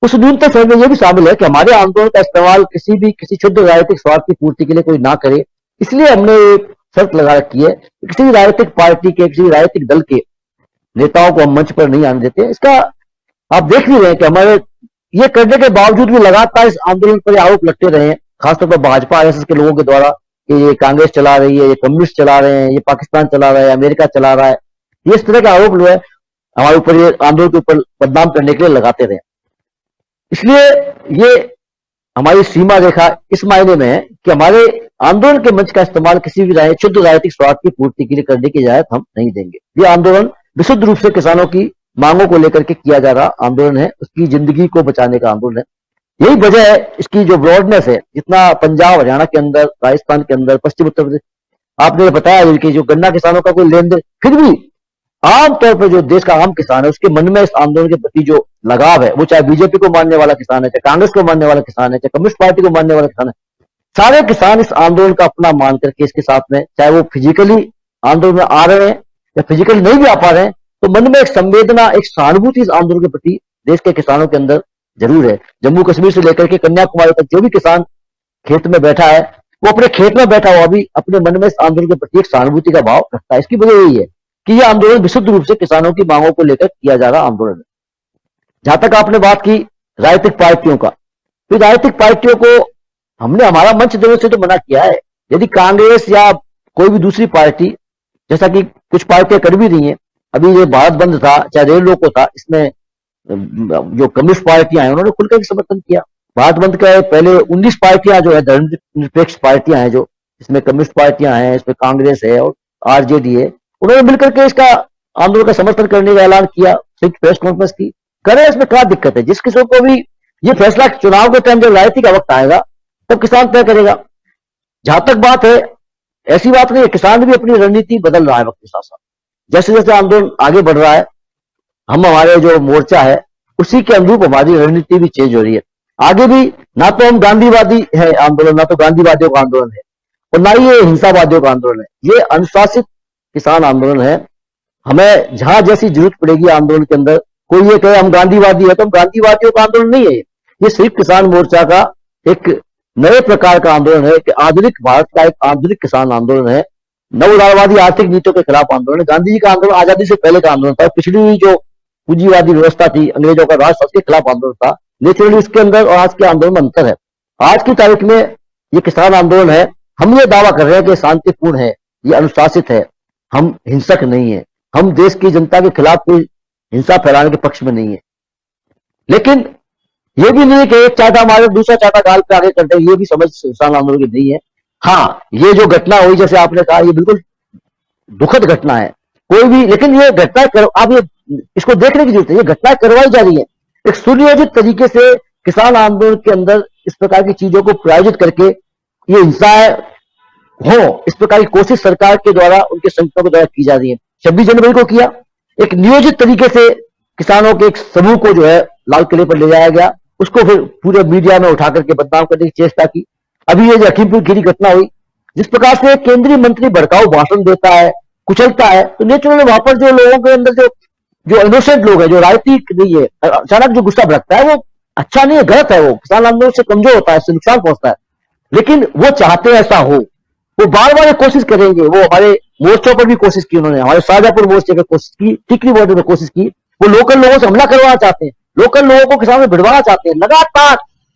उस न्यूनतम समझ में यह भी शामिल है कि हमारे आंदोलन का इस्तेमाल किसी क्षुद्र राजनीतिक स्वार्थ की पूर्ति के लिए कोई ना करे। इसलिए हमने एक शर्त लगा रखी है कि किसी राजनीतिक पार्टी के, किसी राजनीतिक दल के नेताओं को हम मंच पर नहीं आने देते। इसका आप देख भी रहे हैं कि हमारे ये करने के बावजूद भी लगातार इस आंदोलन पर आरोप लगते रहे हैं, खासतौर पर भाजपा आरएसएस के लोगों के द्वारा कि ये कांग्रेस चला रही है, ये कम्युनिस्ट चला रहे हैं, ये पाकिस्तान चला रहा है, अमेरिका चला रहा है। ये इस तरह के आरोप जो है हमारे ऊपर, ये आंदोलन के ऊपर बदनाम करने के लिए लगाते रहे। इसलिए ये हमारी सीमा रेखा इस मायने में है कि हमारे आंदोलन के मंच का इस्तेमाल किसी भी शुद्ध राजनीतिक स्वार्थ की पूर्ति के लिए करने की इजाजत हम नहीं देंगे। ये आंदोलन विशुद्ध रूप से किसानों की मांगों को लेकर के किया जा रहा आंदोलन है, उसकी जिंदगी को बचाने का आंदोलन है। यही वजह है इसकी जो ब्रॉडनेस है, जितना पंजाब हरियाणा के अंदर, राजस्थान के अंदर, पश्चिम उत्तर प्रदेश, आपने बताया कि जो गन्ना किसानों का कोई लेन देन, फिर भी आमतौर पर जो देश का आम किसान है उसके मन में इस आंदोलन के प्रति जो लगाव है, वो चाहे बीजेपी को मानने वाला किसान है, चाहे कांग्रेस को मानने वाला किसान है, चाहे कम्युनिस्ट पार्टी को मानने वाला किसान है, सारे किसान इस आंदोलन का अपना मान करके इसके साथ में, चाहे वो फिजिकली आंदोलन में आ रहे हैं या फिजिकली नहीं भी आ पा रहे हैं, तो मन में एक संवेदना, एक सहानुभूति इस आंदोलन के प्रति देश के किसानों के अंदर जरूर है। जम्मू कश्मीर से लेकर के कन्याकुमारी तक जो भी किसान खेत में बैठा है, वो अपने खेत में बैठा हुआ भी अपने मन में इस आंदोलन के प्रति एक सहानुभूति का भाव रखता है। इसकी वजह यही है कि यह आंदोलन विशुद्ध रूप से किसानों की मांगों को लेकर किया जा रहा आंदोलन है। जहां तक आपने बात की राजनीतिक पार्टियों का, तो राजनीतिक पार्टियों को हमने हमारा मंच देने से तो मना किया है। यदि कांग्रेस या कोई भी दूसरी पार्टी, जैसा कि कुछ पार्टियां कर भी रही हैं, अभी ये भारत बंद था, चाहे रेल रोको था, इसमें जो कम्युनिस्ट पार्टियां हैं उन्होंने खुलकर समर्थन किया। भारत बंद का पहले 19 पार्टियां जो है धर्मनिरपेक्ष पार्टियां हैं, जो इसमें कम्युनिस्ट पार्टियां हैं, इसमें कांग्रेस है और आरजेडी है, उन्होंने मिलकर के इसका आंदोलन का समर्थन करने का ऐलान किया, संयुक्त प्रेस कॉन्फ्रेंस की। करें, इसमें क्या दिक्कत है? जिस किसी को भी ये फैसला चुनाव के टाइम जब राजनीति का वक्त आएगा तब किसान तय करेगा। जहां तक बात है, ऐसी बात नहीं है, किसान भी अपनी रणनीति बदल रहा है वक्त के साथ साथ। जैसे जैसे आंदोलन आगे बढ़ रहा है, हम हमारे जो मोर्चा है उसी के अनुरूप हमारी रणनीति भी चेंज हो रही है। आगे भी ना तो हम गांधीवादी है आंदोलन, ना तो गांधीवादियों का आंदोलन है और ना ही ये हिंसावादियों का आंदोलन है। ये अनुशासित किसान आंदोलन है। हमें जहां जैसी जरूरत पड़ेगी आंदोलन के अंदर, कोई ये कहे हम गांधीवादी है तो हम गांधीवादियों का आंदोलन नहीं है। ये सिर्फ किसान मोर्चा का एक नए प्रकार का आंदोलन है कि आधुनिक भारत का एक आधुनिक किसान आंदोलन है, नव उदारवादी आर्थिक नीतियों के खिलाफ आंदोलन है। गांधी जी का आंदोलन आजादी से पहले का आंदोलन था, पिछली जो पूंजीवादी व्यवस्था थी, अंग्रेजों का राज, उसके खिलाफ आंदोलन था। नेचुरली इसके अंदर और आज के आंदोलन में अंतर है। आज की तारीख में ये किसान आंदोलन है, हम ये दावा कर रहे हैं कि शांतिपूर्ण है, ये अनुशासित है, हम हिंसक नहीं है, हम देश की जनता के खिलाफ कोई हिंसा फैलाने के पक्ष में नहीं है। लेकिन ये भी नहीं है कि एक चाटा मारे दूसरा चाटा गाल पे आगे करते हैं, ये भी समझ किसान आंदोलन की नहीं है। हाँ, ये जो घटना हुई, जैसे आपने कहा, ये बिल्कुल दुखद घटना है। कोई भी, लेकिन ये घटना आप ये इसको देखने की जरूरत है, ये घटना करवाई जा रही है एक सुनियोजित तरीके से। किसान आंदोलन के अंदर इस प्रकार की चीजों को प्रायोजित करके ये हिंसाएं हो, इस प्रकार की कोशिश सरकार के द्वारा, उनके संगठनों के द्वारा की जा रही है। 26 जनवरी को किया, एक नियोजित तरीके से किसानों के एक समूह को जो है लाल किले पर ले जाया गया, उसको फिर पूरे मीडिया में उठा करके बदनाम करने की चेष्टा की। अभी ये लखीमपुर खीरी घटना हुई, जिस प्रकार से केंद्रीय मंत्री भड़काऊ भाषण देता है, कुचलता है, तो नेचुरली वहां पर जो लोगों के अंदर जो इनोसेंट लोग हैं, जो राजनीतिक नहीं है, अचानक जो गुस्सा भड़कता है, वो अच्छा नहीं है, गलत है। वो किसान आंदोलन से कमजोर होता है, इससे नुकसान पहुंचता है। लेकिन वो चाहते हैं ऐसा हो, वो बार बार कोशिश करेंगे। वो हमारे मोर्चों पर भी कोशिश की उन्होंने, हमारे शाहजहांपुर मोर्चे पर कोशिश की, टिकरी बॉर्डर पर कोशिश की। वो लोकल लोगों से हमला करवाना चाहते हैं, लोकल लोगों को किसानों में भिड़वाना चाहते हैं। लगातार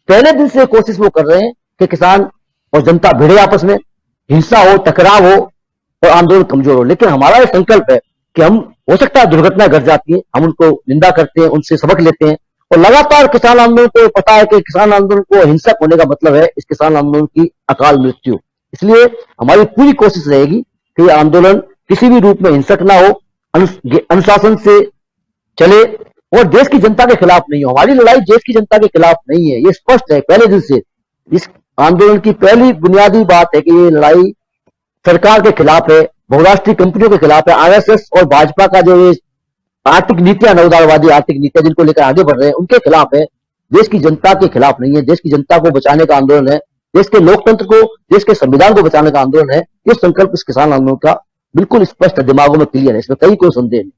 पहले दिन से कोशिश वो कर रहे हैं कि किसान और जनता भिड़े, आपस में हिंसा हो, टकराव हो और आंदोलन कमजोर हो। लेकिन हमारा ये संकल्प है कि हम हो सकता है दुर्घटना घट जाती है, हम उनको निंदा करते हैं, उनसे सबक लेते हैं। और लगातार किसान आंदोलन को पता है कि किसान आंदोलन को हिंसक होने का मतलब है इस किसान आंदोलन की अकाल मृत्यु। इसलिए हमारी पूरी कोशिश रहेगी कि यह आंदोलन किसी भी रूप में हिंसक ना हो, अनुशासन से चले और देश की जनता के खिलाफ नहीं हो। हमारी लड़ाई देश की जनता के खिलाफ नहीं है, ये स्पष्ट है पहले दिन से। इस आंदोलन की पहली बुनियादी बात है कि ये लड़ाई सरकार के खिलाफ है, बहुराष्ट्रीय कंपनियों के खिलाफ है, आरएसएस और भाजपा का जो ये आर्थिक नीतियां, नवोदारवादी आर्थिक नीतियां जिनको लेकर आगे बढ़ रहे हैं, उनके खिलाफ है, देश की जनता के खिलाफ नहीं है। देश की जनता को बचाने का आंदोलन है, देश के लोकतंत्र को, देश के संविधान को बचाने का आंदोलन है। ये संकल्प इस किसान आंदोलन का बिल्कुल स्पष्ट दिमागों में क्लियर है, इसमें कहीं कोई संदेह नहीं।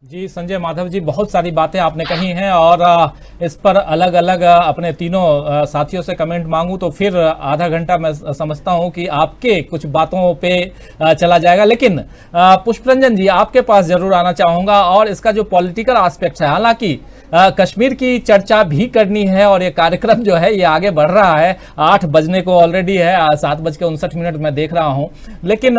जी संजय माधव जी, बहुत सारी बातें आपने कही हैं और इस पर अलग अलग अपने तीनों साथियों से कमेंट मांगूं तो फिर आधा घंटा मैं समझता हूं कि आपके कुछ बातों पे चला जाएगा। लेकिन पुष्परंजन जी, आपके पास जरूर आना चाहूंगा और इसका जो पॉलिटिकल एस्पेक्ट है, हालांकि कश्मीर की चर्चा भी करनी है और ये कार्यक्रम जो है ये आगे बढ़ रहा है, 8 बजने को ऑलरेडी है, 7:59 मैं देख रहा हूं, लेकिन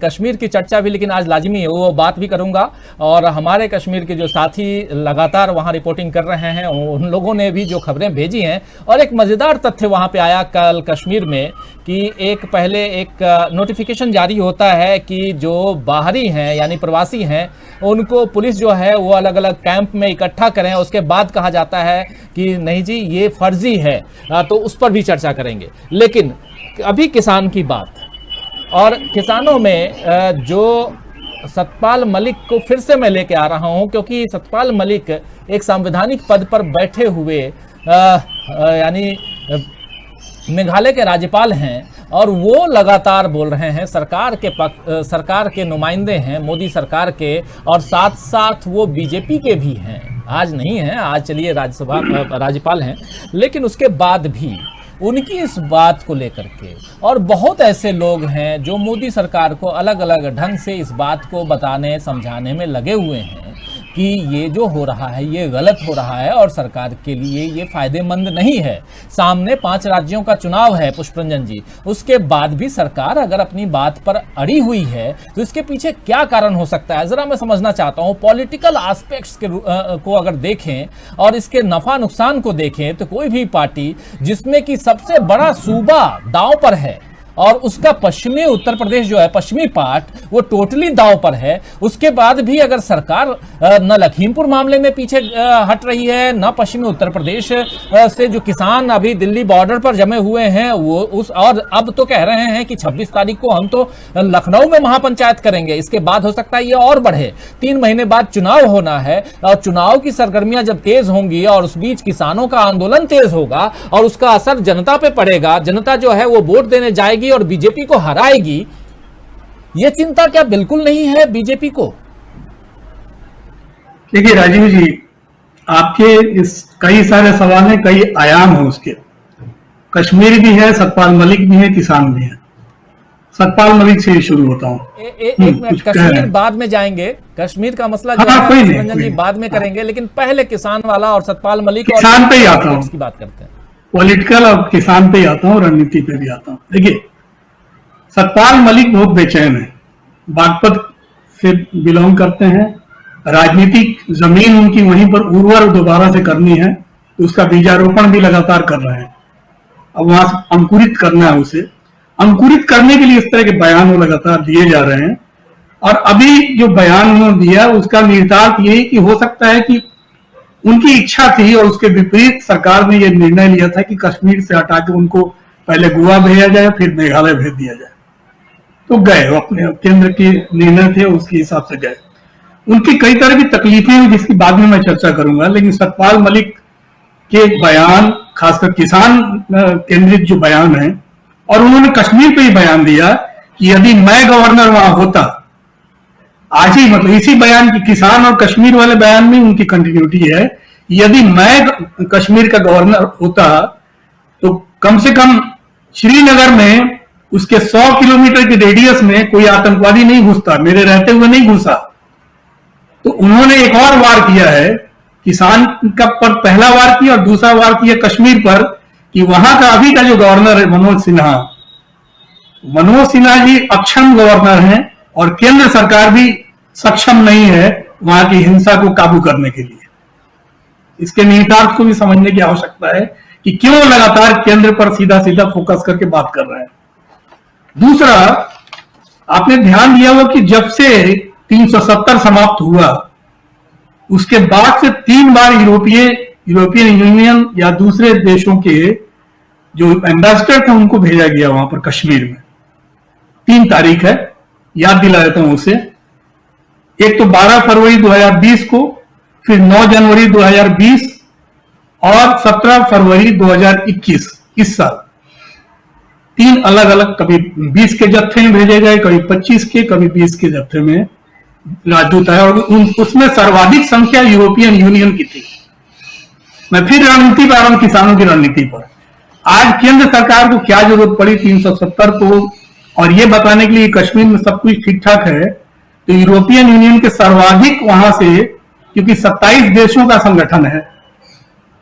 कश्मीर की चर्चा भी लेकिन आज लाजिमी है, वो बात भी करूंगा। और हमारे कश्मीर के जो साथी लगातार वहां रिपोर्टिंग कर रहे हैं, उन लोगों ने भी जो खबरें भेजी हैं, और एक मजेदार तथ्य वहां पे आया कल कश्मीर में कि पहले एक नोटिफिकेशन जारी होता है कि जो बाहरी हैं यानी प्रवासी हैं उनको पुलिस जो है वो अलग अलग कैंप में इकट्ठा करें, उसके बाद कहा जाता है कि नहीं जी ये फर्जी है, तो उस पर भी चर्चा करेंगे। लेकिन अभी किसान की बात, और किसानों में जो सतपाल मलिक को फिर से मैं लेके आ रहा हूं क्योंकि सतपाल मलिक एक संवैधानिक पद पर बैठे हुए यानी मेघालय के राज्यपाल हैं और वो लगातार बोल रहे हैं, सरकार के नुमाइंदे हैं मोदी सरकार के, और साथ साथ वो बीजेपी के भी हैं, आज नहीं हैं, आज चलिए राज्यसभा राज्यपाल हैं, लेकिन उसके बाद भी उनकी इस बात को लेकर के और बहुत ऐसे लोग हैं जो मोदी सरकार को अलग अलग ढंग से इस बात को बताने समझाने में लगे हुए हैं कि ये जो हो रहा है ये गलत हो रहा है और सरकार के लिए ये फायदेमंद नहीं है। सामने 5 राज्यों का चुनाव है पुष्परंजन जी, उसके बाद भी सरकार अगर अपनी बात पर अड़ी हुई है तो इसके पीछे क्या कारण हो सकता है, जरा मैं समझना चाहता हूं। पॉलिटिकल एस्पेक्ट्स को अगर देखें और इसके नफा नुकसान को देखें तो कोई भी पार्टी जिसमें कि सबसे बड़ा सूबा दांव पर है और उसका पश्चिमी उत्तर प्रदेश जो है, पश्चिमी पार्ट, वो टोटली दांव पर है, उसके बाद भी अगर सरकार न लखीमपुर मामले में पीछे हट रही है, न पश्चिमी उत्तर प्रदेश से जो किसान अभी दिल्ली बॉर्डर पर जमे हुए हैं वो और अब तो कह रहे हैं कि 26 तारीख को हम तो लखनऊ में महापंचायत करेंगे, इसके बाद हो सकता है ये और बढ़े, 3 महीने बाद चुनाव होना है और चुनाव की सरगर्मियां जब तेज होंगी और उस बीच किसानों का आंदोलन तेज होगा और उसका असर जनता पे पड़ेगा, जनता जो है वो वोट देने जाएगी और बीजेपी को हराएगी, ये चिंता क्या बिल्कुल नहीं है बीजेपी को? देखिए राजीव जी, आपके इस कई सारे सवाल हैं, कई आयाम हैं उसके। कश्मीर भी है, सतपाल मलिक भी है, किसान भी है। सतपाल मलिक से ही शुरू होता हूँ। एक मिनट, कश्मीर बाद में जाएंगे, कश्मीर का मसला जो है रंजन जी बाद में करेंगे, लेकिन पहले किसान वाला और सतपाल मलिक और किसान पे ही आता हूँ, की बात करते हैं। पॉलिटिकल और किसान पे ही आता हूँ, रणनीति पे भी आता हूँ। देखिए सतपाल मलिक बहुत बेचैन है, बागपत से बिलोंग करते हैं, राजनीतिक जमीन उनकी वहीं पर उर्वर दोबारा से करनी है, तो उसका बीजारोपण भी लगातार कर रहे हैं। अब वहां से अंकुरित करना है, उसे अंकुरित करने के लिए इस तरह के बयान वो लगातार दिए जा रहे हैं। और अभी जो बयान उन्होंने दिया उसका निहितार्थ यही कि हो सकता है कि उनकी इच्छा थी और उसके विपरीत सरकार ने यह निर्णय लिया था कि कश्मीर से हटा के उनको पहले गोवा भेजा जाए, फिर मेघालय भेज दिया जाए। तो गए, वो अपने केंद्र के निर्णय थे उसके हिसाब से गए। उनकी कई तरह की तकलीफें हुई जिसकी बाद में मैं चर्चा करूंगा, लेकिन सतपाल मलिक के बयान, खासकर किसान केंद्रित जो बयान है, और उन्होंने कश्मीर पे ही बयान दिया कि यदि मैं गवर्नर वहां होता, आज ही मतलब इसी बयान की किसान और कश्मीर वाले बयान में उनकी कंटिन्यूटी है, यदि मैं कश्मीर का गवर्नर होता तो कम से कम श्रीनगर में उसके 100 किलोमीटर के रेडियस में कोई आतंकवादी नहीं घुसता, मेरे रहते हुए नहीं घुसा। तो उन्होंने एक और वार किया है, किसान का पर पहला वार किया और दूसरा वार किया कश्मीर पर, कि वहां का अभी का जो गवर्नर है मनोज सिन्हा जी अक्षम गवर्नर हैं और केंद्र सरकार भी सक्षम नहीं है वहां की हिंसा को काबू करने के लिए। इसके निहितार्थ को भी समझने की आवश्यकता है कि क्यों लगातार केंद्र पर सीधा सीधा फोकस करके बात कर रहे हैं। दूसरा, आपने ध्यान दिया होगा कि जब से 370 समाप्त हुआ उसके बाद से 3 बार यूरोपियन यूनियन या दूसरे देशों के जो एम्बेसडर थे उनको भेजा गया वहां पर कश्मीर में। 3 तारीख है, याद दिला देता हूं उसे। एक तो 12 फरवरी 2020 को, फिर 9 जनवरी 2020 और 17 फरवरी 2021 इस साल। 3 अलग अलग, कभी 20 के जत्थे में भेजे गए, कभी 25 के, कभी 20 के जत्थे में राजदूत आए और उसमें सर्वाधिक संख्या यूरोपियन यूनियन की थी। मैं फिर रणनीति पर आ रहा हूं, किसानों की रणनीति पर। आज केंद्र सरकार को क्या जरूरत पड़ी 370 को, और ये बताने के लिए कश्मीर में सब कुछ ठीक ठाक है, तो यूरोपियन यूनियन के सर्वाधिक वहां से, क्योंकि 27 देशों का संगठन है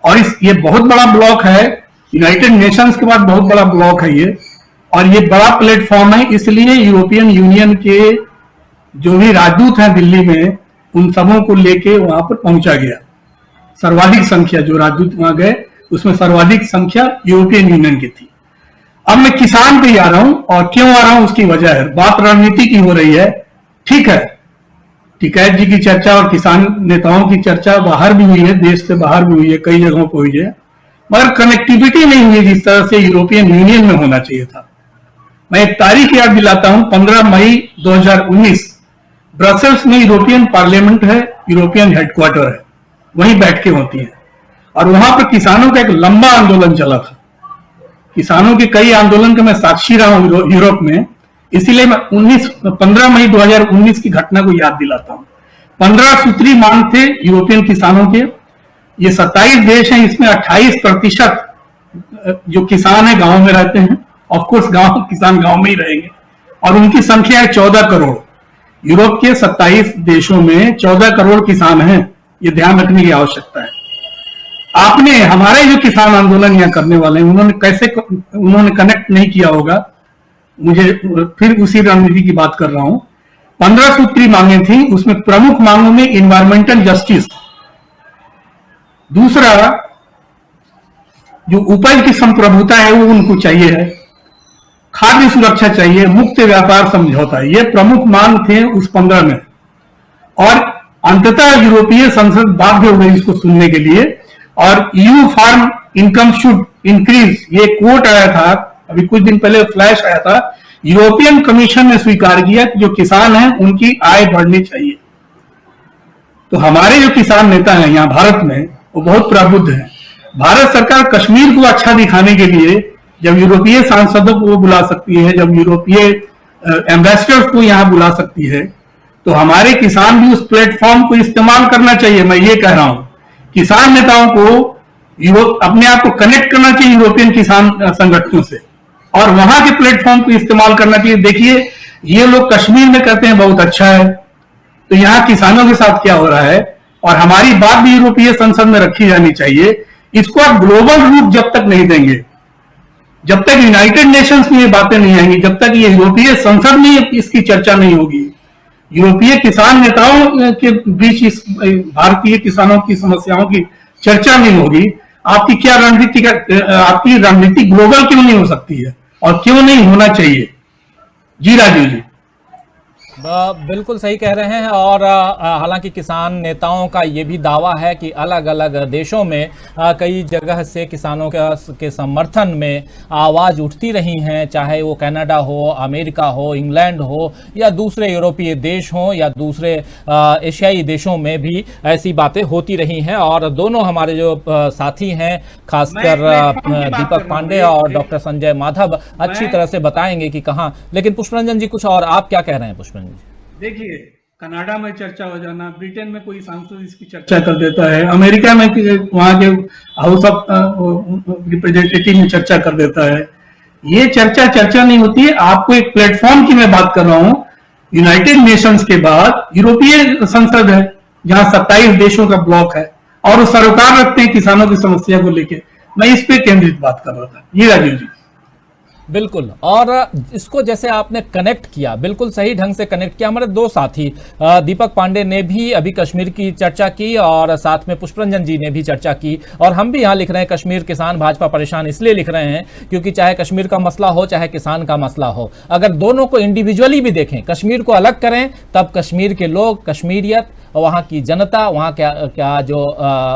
और ये बहुत बड़ा ब्लॉक है, यूनाइटेड नेशंस के बाद बहुत बड़ा ब्लॉक है ये, और ये बड़ा प्लेटफॉर्म है, इसलिए यूरोपियन यूनियन के जो भी राजदूत हैं दिल्ली में उन सबों को लेके वहां पर पहुंचा गया। सर्वाधिक संख्या जो राजदूत वहां गए उसमें सर्वाधिक संख्या यूरोपियन यूनियन की थी। अब मैं किसान पे आ रहा हूं, और क्यों आ रहा हूं उसकी वजह है। बात रणनीति की हो रही है, ठीक है, टिकैत जी की चर्चा और किसान नेताओं की चर्चा बाहर भी हुई है, देश से बाहर भी हुई है, कई जगहों पर हुई है, मगर कनेक्टिविटी नहीं हुई जिस तरह से यूरोपियन यूनियन में होना चाहिए था। मैं एक तारीख याद दिलाता हूं, 15 मई 2019 ब्रसेल्स में यूरोपियन पार्लियामेंट है, यूरोपियन हेडक्वार्टर है, वहीं बैठकें होती है, और वहां पर किसानों का एक लंबा आंदोलन चला था। किसानों के कई आंदोलन के मैं साक्षी रहा हूं यूरोप में, इसीलिए मैं 15 मई 2019 की घटना को याद दिलाता हूं। 15 सूत्री मांग थे यूरोपियन किसानों के। ये 27 देश हैं, इसमें 28% जो किसान है गांव में रहते हैं। ऑफकोर्स किसान गांव में ही रहेंगे, और उनकी संख्या है 14 करोड़। यूरोप के 27 देशों में 14 करोड़ किसान हैं, ये ध्यान रखने की आवश्यकता है। आपने हमारे जो किसान आंदोलन यहाँ करने वाले हैं उन्होंने कनेक्ट नहीं किया होगा, मुझे फिर उसी रणनीति की बात कर रहा हूं। 15 सूत्री मांगे थी, उसमें प्रमुख मांगों में इन्वायरमेंटल जस्टिस, दूसरा जो उपज की संप्रभुता है वो उनको चाहिए है, खाद्य सुरक्षा चाहिए, मुक्त व्यापार समझौता, ये प्रमुख मांग थे उस 15 में। और अंततः यूरोपीय संसद बाध्य हो गई इसको सुनने के लिए, और EU farm income should increase, ये कोट आया था अभी कुछ दिन पहले, फ्लैश आया था। यूरोपियन कमीशन ने स्वीकार किया कि जो किसान हैं उनकी आय बढ़नी चाहिए। तो हमारे जो किसान नेता हैं यहाँ भारत में वो बहुत प्रबुद्ध हैं। भारत सरकार कश्मीर को अच्छा दिखाने के लिए जब यूरोपीय सांसदों को बुला सकती है, जब यूरोपीय एम्बेसडर्स को यहाँ बुला सकती है, तो हमारे किसान भी उस प्लेटफॉर्म को इस्तेमाल करना चाहिए। मैं ये कह रहा हूं, किसान नेताओं को अपने आप को कनेक्ट करना चाहिए यूरोपियन किसान संगठनों से, और वहां के प्लेटफॉर्म को इस्तेमाल करना चाहिए। देखिए, ये लोग कश्मीर में कहते हैं बहुत अच्छा है, तो यहाँ किसानों के साथ क्या हो रहा है, और हमारी बात भी यूरोपीय संसद में रखी जानी चाहिए। इसको आप ग्लोबल रूप जब तक नहीं देंगे, जब तक यूनाइटेड नेशंस में ये बातें नहीं आएंगी, जब तक ये यूरोपीय संसद में इसकी चर्चा नहीं होगी, यूरोपीय किसान नेताओं के बीच इस भारतीय किसानों की समस्याओं की चर्चा नहीं होगी, आपकी क्या रणनीति, आपकी रणनीति ग्लोबल क्यों नहीं हो सकती है, और क्यों नहीं होना चाहिए। जी राजीव जी, बिल्कुल सही कह रहे हैं। और हालांकि किसान नेताओं का ये भी दावा है कि अलग अलग देशों में कई जगह से किसानों के समर्थन में आवाज उठती रही हैं, चाहे वो कनाडा हो, अमेरिका हो, इंग्लैंड हो, या दूसरे यूरोपीय देश हों, या दूसरे एशियाई देशों में भी ऐसी बातें होती रही हैं। और दोनों हमारे जो साथी हैं, खासकर दीपक पांडे और डॉक्टर संजय माधव, अच्छी तरह से बताएंगे कि कहाँ। लेकिन पुष्परंजन जी, कुछ और आप क्या कह रहे हैं? पुष्परंजन, देखिए, कनाडा में चर्चा हो जाना, ब्रिटेन में कोई सांसद इसकी चर्चा कर देता है, अमेरिका में वहां के हाउस ऑफ रिप्रेजेंटेटिव में चर्चा कर देता है। ये चर्चा नहीं होती है। आपको एक प्लेटफॉर्म की मैं बात कर रहा हूं, यूनाइटेड नेशंस के बाद यूरोपीय संसद है जहां 27 देशों का ब्लॉक है, और वो सरोकार रखते हैं किसानों की समस्या को लेकर। मैं इस पे केंद्रित बात कर रहा था। ये राजीव जी, बिल्कुल। और इसको जैसे आपने कनेक्ट किया, बिल्कुल सही ढंग से कनेक्ट किया। हमारे दो साथी दीपक पांडे ने भी अभी कश्मीर की चर्चा की और साथ में पुष्परंजन जी ने भी चर्चा की, और हम भी यहाँ लिख रहे हैं कश्मीर किसान भाजपा परेशान इसलिए लिख रहे हैं क्योंकि चाहे कश्मीर का मसला हो चाहे किसान का मसला हो, अगर दोनों को इंडिविजुअली भी देखें, कश्मीर को अलग करें, तब कश्मीर के लोग, कश्मीरियत, वहाँ की जनता, वहाँ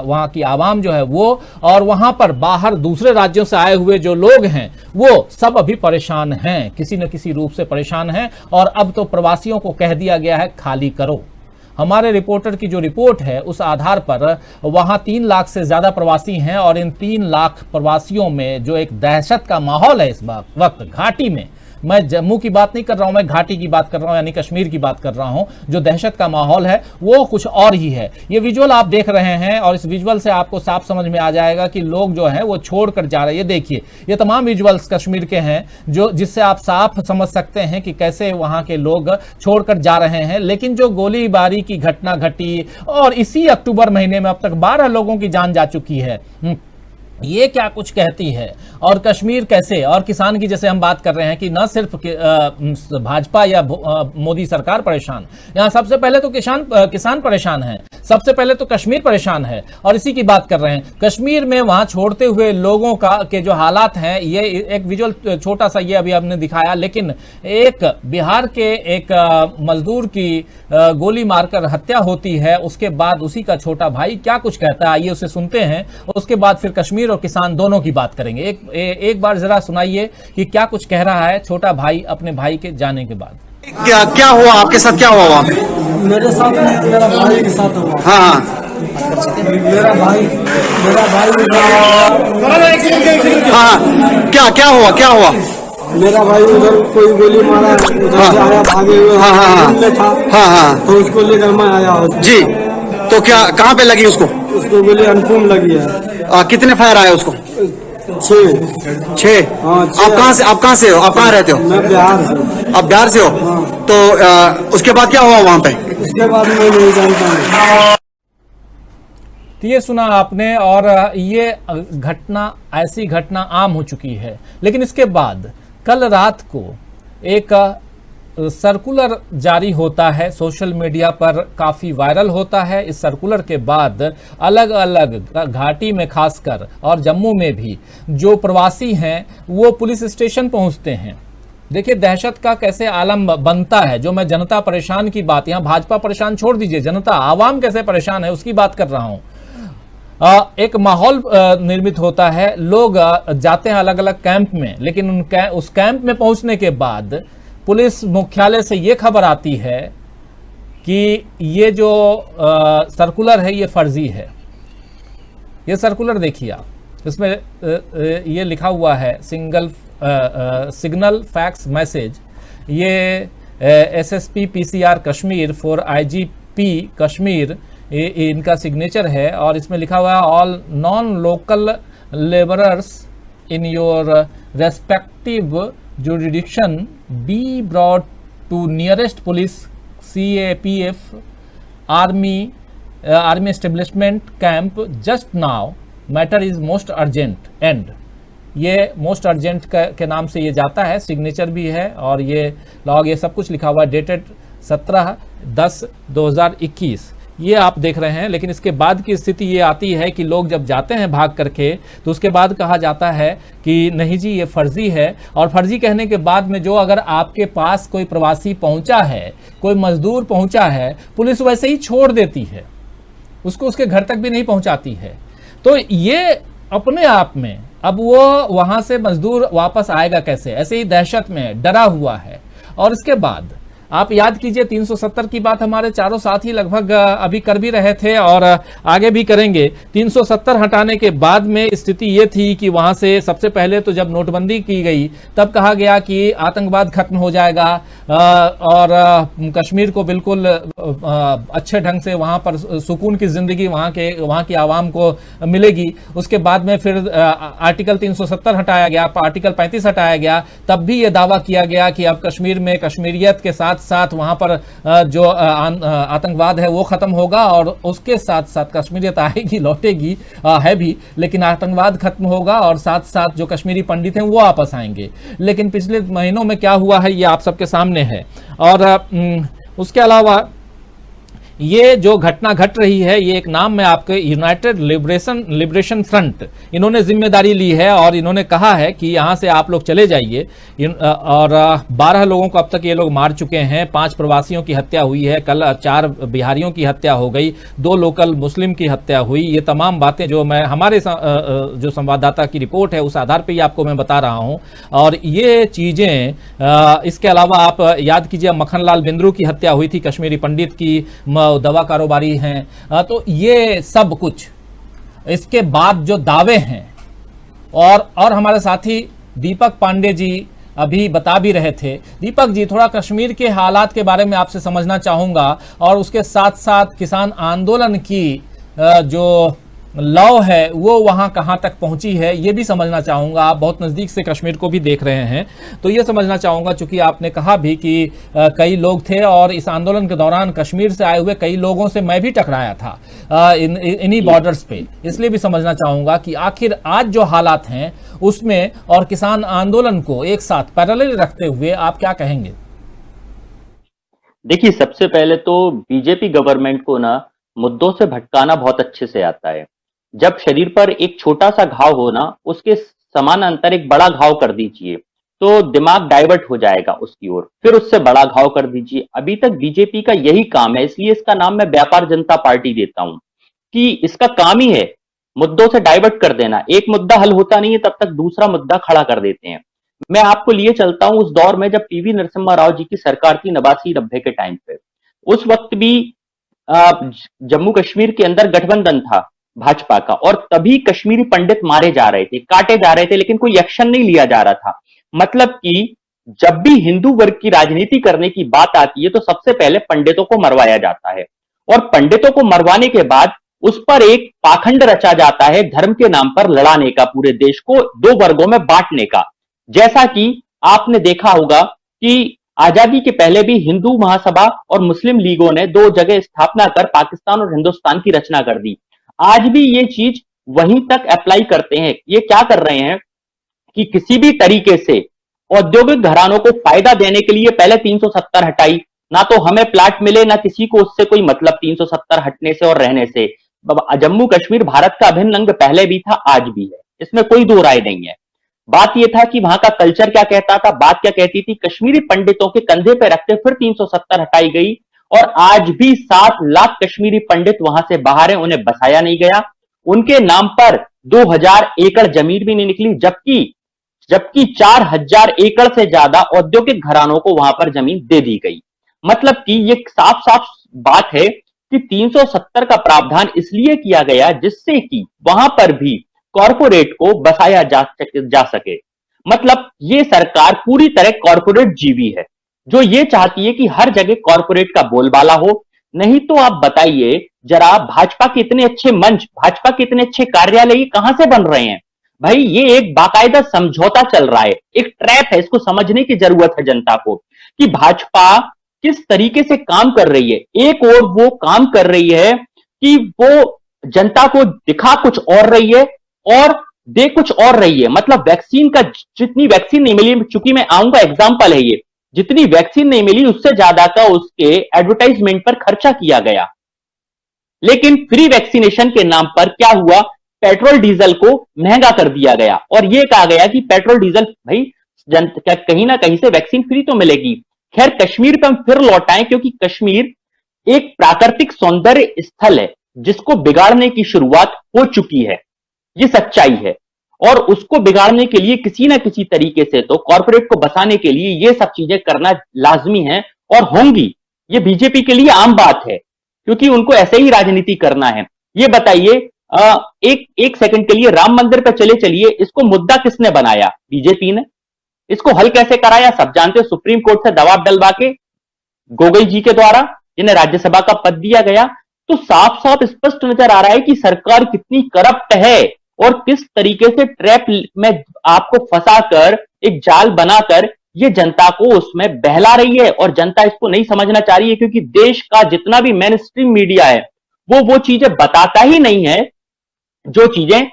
वहाँ की आवाम जो है वो, और वहाँ पर बाहर दूसरे राज्यों से आए हुए जो लोग हैं वो सब अभी परेशान हैं, किसी न किसी रूप से परेशान हैं। और अब तो प्रवासियों को कह दिया गया है खाली करो। हमारे रिपोर्टर की जो रिपोर्ट है उस आधार पर वहां 3 लाख से ज्यादा प्रवासी हैं, और इन 3 लाख प्रवासियों में जो एक दहशत का माहौल है इस वक्त घाटी में, मैं जम्मू की बात नहीं कर रहा हूं, मैं घाटी की बात कर रहा हूं, यानी कश्मीर की बात कर रहा हूं, जो दहशत का माहौल है वो कुछ और ही है। ये विजुअल आप देख रहे हैं और इस विजुअल से आपको साफ समझ में आ जाएगा कि लोग जो हैं वो छोड़कर जा रहे हैं। ये देखिए, ये तमाम विजुअल्स कश्मीर के हैं जो जिससे आप साफ समझ सकते हैं कि कैसे वहां के लोग छोड़कर जा रहे हैं। लेकिन जो गोलीबारी की घटना घटी और इसी अक्टूबर महीने में अब तक 12 लोगों की जान जा चुकी है, ये क्या कुछ कहती है। और कश्मीर कैसे, और किसान की जैसे हम बात कर रहे हैं कि न सिर्फ भाजपा या मोदी सरकार परेशान, यहां सबसे पहले तो किसान परेशान है, सबसे पहले तो कश्मीर परेशान है, और इसी की बात कर रहे हैं। कश्मीर में वहां छोड़ते हुए लोगों के जो हालात हैं, ये एक विजुअल छोटा सा ये अभी हमने दिखाया, लेकिन एक बिहार के एक मजदूर की गोली मारकर हत्या होती है, उसके बाद उसी का छोटा भाई क्या कुछ कहता है, आइए उसे सुनते हैं। उसके बाद फिर कश्मीर और किसान दोनों की बात करेंगे। एक बार जरा सुनाइए कि क्या कुछ कह रहा है छोटा भाई अपने भाई के जाने के बाद। क्या हुआ आपके साथ, क्या हुआ वहाँ पे? मेरे साथ मेरा भाई के साथ हुआ। हाँ मेरा भाई हाँ क्या हुआ? मेरा भाई उधर कोई गोली मारा, उधर से आया भागे हुए। हाँ तो उसको लेकर मैं आया जी। तो क्या कहाँ पे लगी उसको? उसको गोली अनफूम लगी है। कितने फायर आए उसको? 6। हाँ, आप कहाँ से हो? आप कहाँ रहते हो? मैं बिहार से। आप बिहार से हो? तो उसके बाद क्या हुआ वहाँ पे? उसके बाद मैं नहीं जानता हूँ। तो ये सुना आपने, और ये घटना, ऐसी घटना आम हो चुकी है। लेकिन इसके बाद कल रात को एक सर्कुलर जारी होता है, सोशल मीडिया पर काफ़ी वायरल होता है। इस सर्कुलर के बाद अलग अलग घाटी में खासकर और जम्मू में भी जो प्रवासी हैं वो पुलिस स्टेशन पहुंचते हैं। देखिए दहशत का कैसे आलम बनता है। जो मैं जनता परेशान की बात, यहाँ भाजपा परेशान छोड़ दीजिए, जनता आवाम कैसे परेशान है उसकी बात कर रहा हूँ। एक माहौल निर्मित होता है, लोग जाते हैं अलग अलग कैंप में, लेकिन उस कैंप में पहुंचने के बाद पुलिस मुख्यालय से ये खबर आती है कि ये जो सर्कुलर है ये फर्जी है। ये सर्कुलर देखिए आप, इसमें ये लिखा हुआ है सिग्नल फैक्स मैसेज। ये SSP PCR Kashmir for IGP Kashmir, इनका सिग्नेचर है, और इसमें लिखा हुआ है all non local labourers in your respective jurisdiction be brought to nearest police CAPF army establishment camp just now, matter is most urgent end। ये most urgent के नाम से ये जाता है, सिग्नेचर भी है और ये लॉग, ये सब कुछ लिखा हुआ है, डेटेड 17/10/2021। ये आप देख रहे हैं। लेकिन इसके बाद की स्थिति ये आती है कि लोग जब जाते हैं भाग करके तो उसके बाद कहा जाता है कि नहीं जी ये फर्जी है, और फर्जी कहने के बाद में जो अगर आपके पास कोई प्रवासी पहुंचा है, कोई मजदूर पहुंचा है, पुलिस वैसे ही छोड़ देती है, उसको उसके घर तक भी नहीं पहुंचाती है। तो ये अपने आप में अब वो वहां से मजदूर वापस आएगा कैसे, ऐसे ही दहशत में डरा हुआ है। और इसके बाद आप याद कीजिए 370 की बात हमारे चारों साथी लगभग अभी कर भी रहे थे और आगे भी करेंगे। 370 हटाने के बाद में स्थिति ये थी कि वहां से सबसे पहले तो जब नोटबंदी की गई तब कहा गया कि आतंकवाद खत्म हो जाएगा और कश्मीर को बिल्कुल अच्छे ढंग से वहां पर सुकून की जिंदगी वहां की आवाम को मिलेगी। उसके बाद में फिर आर्टिकल 370 हटाया गया, आर्टिकल 35 हटाया गया। तब भी ये दावा किया गया कि अब कश्मीर में कश्मीरियत के साथ साथ वहां पर जो आतंकवाद है वो खत्म होगा, और उसके साथ साथ कश्मीरियत आएगी, लौटेगी है भी, लेकिन आतंकवाद खत्म होगा और साथ साथ जो कश्मीरी पंडित हैं वो वापस आएंगे। लेकिन पिछले महीनों में क्या हुआ है ये आप सबके सामने है। और उसके अलावा ये जो घटना घट रही है, ये एक नाम में आपके यूनाइटेड लिबरेशन फ्रंट, इन्होंने जिम्मेदारी ली है और इन्होंने कहा है कि यहां से आप लोग चले जाइए। और 12 लोगों को अब तक ये लोग मार चुके हैं, 5 प्रवासियों की हत्या हुई है, कल 4 बिहारियों की हत्या हो गई, 2 लोकल मुस्लिम की हत्या हुई। ये तमाम बातें जो मैं हमारे जो संवाददाता की रिपोर्ट है उस आधार पर ही आपको मैं बता रहा हूं। और ये चीजें, इसके अलावा आप याद कीजिए मक्खनलाल बिंद्रू की हत्या हुई थी, कश्मीरी पंडित की, दवा कारोबारी हैं। तो ये सब कुछ, इसके बाद जो दावे हैं, और हमारे साथी दीपक पांडे जी अभी बता भी रहे थे। दीपक जी, थोड़ा कश्मीर के हालात के बारे में आपसे समझना चाहूंगा, और उसके साथ साथ किसान आंदोलन की जो लौ है वो वहां कहां तक पहुंची है ये भी समझना चाहूंगा। आप बहुत नजदीक से कश्मीर को भी देख रहे हैं, तो ये समझना चाहूंगा, चूंकि आपने कहा भी कि कई लोग थे और इस आंदोलन के दौरान कश्मीर से आए हुए कई लोगों से मैं भी टकराया था इन्हीं बॉर्डर्स पे, इसलिए भी समझना चाहूंगा कि आखिर आज जो हालात हैं उसमें और किसान आंदोलन को एक साथ पैरेलल रखते हुए आप क्या कहेंगे? देखिए, सबसे पहले तो बीजेपी गवर्नमेंट को ना मुद्दों से भटकाना बहुत अच्छे से आता है। जब शरीर पर एक छोटा सा घाव हो ना, उसके समानांतर एक बड़ा घाव कर दीजिए तो दिमाग डाइवर्ट हो जाएगा उसकी ओर, फिर उससे बड़ा घाव कर दीजिए। अभी तक बीजेपी का यही काम है, इसलिए इसका नाम मैं व्यापार जनता पार्टी देता हूं कि इसका काम ही है मुद्दों से डाइवर्ट कर देना। एक मुद्दा हल होता नहीं है तब तक दूसरा मुद्दा खड़ा कर देते हैं। मैं आपको लिए चलता हूं उस दौर में जब पीवी नरसिम्हा राव जी की सरकार थी 89-90 के टाइम पे। उस वक्त भी जम्मू कश्मीर के अंदर गठबंधन था भाजपा का, और तभी कश्मीरी पंडित मारे जा रहे थे, काटे जा रहे थे, लेकिन कोई एक्शन नहीं लिया जा रहा था। मतलब कि जब भी हिंदू वर्ग की राजनीति करने की बात आती है तो सबसे पहले पंडितों को मरवाया जाता है, और पंडितों को मरवाने के बाद उस पर एक पाखंड रचा जाता है धर्म के नाम पर लड़ाने का, पूरे देश को 2 वर्गों में बांटने का। जैसा कि आपने देखा होगा कि आजादी के पहले भी हिंदू महासभा और मुस्लिम लीगों ने 2 जगह स्थापना कर पाकिस्तान और हिंदुस्तान की रचना कर दी। आज भी ये चीज वहीं तक अप्लाई करते हैं। ये क्या कर रहे हैं कि किसी भी तरीके से औद्योगिक घरानों को फायदा देने के लिए पहले 370 हटाई, ना तो हमें प्लाट मिले ना किसी को उससे कोई मतलब 370 हटने से और रहने से। जम्मू कश्मीर भारत का अभिन्न अंग पहले भी था, आज भी है, इसमें कोई दो राय नहीं है। बात यह था कि वहां का कल्चर क्या कहता था, बात क्या कहती थी, कश्मीरी पंडितों के कंधे पे रखते फिर 370 हटाई गई, और आज भी 7 लाख कश्मीरी पंडित वहां से बाहर हैं, उन्हें बसाया नहीं गया। उनके नाम पर 2000 एकड़ जमीन भी नहीं निकली, जबकि 4000 एकड़ से ज्यादा औद्योगिक घरानों को वहां पर जमीन दे दी गई। मतलब कि ये साफ साफ बात है कि 370 का प्रावधान इसलिए किया गया जिससे कि वहां पर भी कॉरपोरेट को बसाया जा सके। मतलब ये सरकार पूरी तरह कॉरपोरेट जीवी है, जो ये चाहती है कि हर जगह कॉरपोरेट का बोलबाला हो। नहीं तो आप बताइए जरा, भाजपा के इतने अच्छे मंच, भाजपा के इतने अच्छे कार्यालय कहां से बन रहे हैं भाई? ये एक बाकायदा समझौता चल रहा है, एक ट्रैप है। इसको समझने की जरूरत है जनता को कि भाजपा किस तरीके से काम कर रही है। एक और वो काम कर रही है कि वो जनता को दिखा कुछ और रही है और दे कुछ और रही है। मतलब वैक्सीन का, जितनी वैक्सीन नहीं मिली, चूंकि मैं आऊंगा एग्जांपल है ये, जितनी वैक्सीन नहीं मिली उससे ज्यादा का उसके एडवर्टाइजमेंट पर खर्चा किया गया। लेकिन फ्री वैक्सीनेशन के नाम पर क्या हुआ, पेट्रोल डीजल को महंगा कर दिया गया और यह कहा गया कि पेट्रोल डीजल भाई कहीं ना कहीं से वैक्सीन फ्री तो मिलेगी। खैर, कश्मीर पर हम फिर लौटाएं, क्योंकि कश्मीर एक प्राकृतिक सौंदर्य स्थल है जिसको बिगाड़ने की शुरुआत हो चुकी है, ये सच्चाई है। और उसको बिगाड़ने के लिए किसी ना किसी तरीके से तो कॉर्पोरेट को बसाने के लिए ये सब चीजें करना लाजमी है और होंगी। ये बीजेपी के लिए आम बात है, क्योंकि उनको ऐसे ही राजनीति करना है। ये बताइए, एक सेकंड के लिए राम मंदिर पर चले चलिए, इसको मुद्दा किसने बनाया? बीजेपी ने। इसको हल कैसे कराया? सब जानते हो, सुप्रीम कोर्ट से दबाव डलवा के, गोगोई जी के द्वारा, जिन्हें राज्यसभा का पद दिया गया। तो साफ साफ स्पष्ट नजर आ रहा है कि सरकार कितनी करप्ट है और किस तरीके से ट्रैप में आपको फंसाकर, एक जाल बनाकर ये जनता को उसमें बहला रही है और जनता इसको नहीं समझना चाह रही है, क्योंकि देश का जितना भी मेन स्ट्रीम मीडिया है वो चीजें बताता ही नहीं है जो चीजें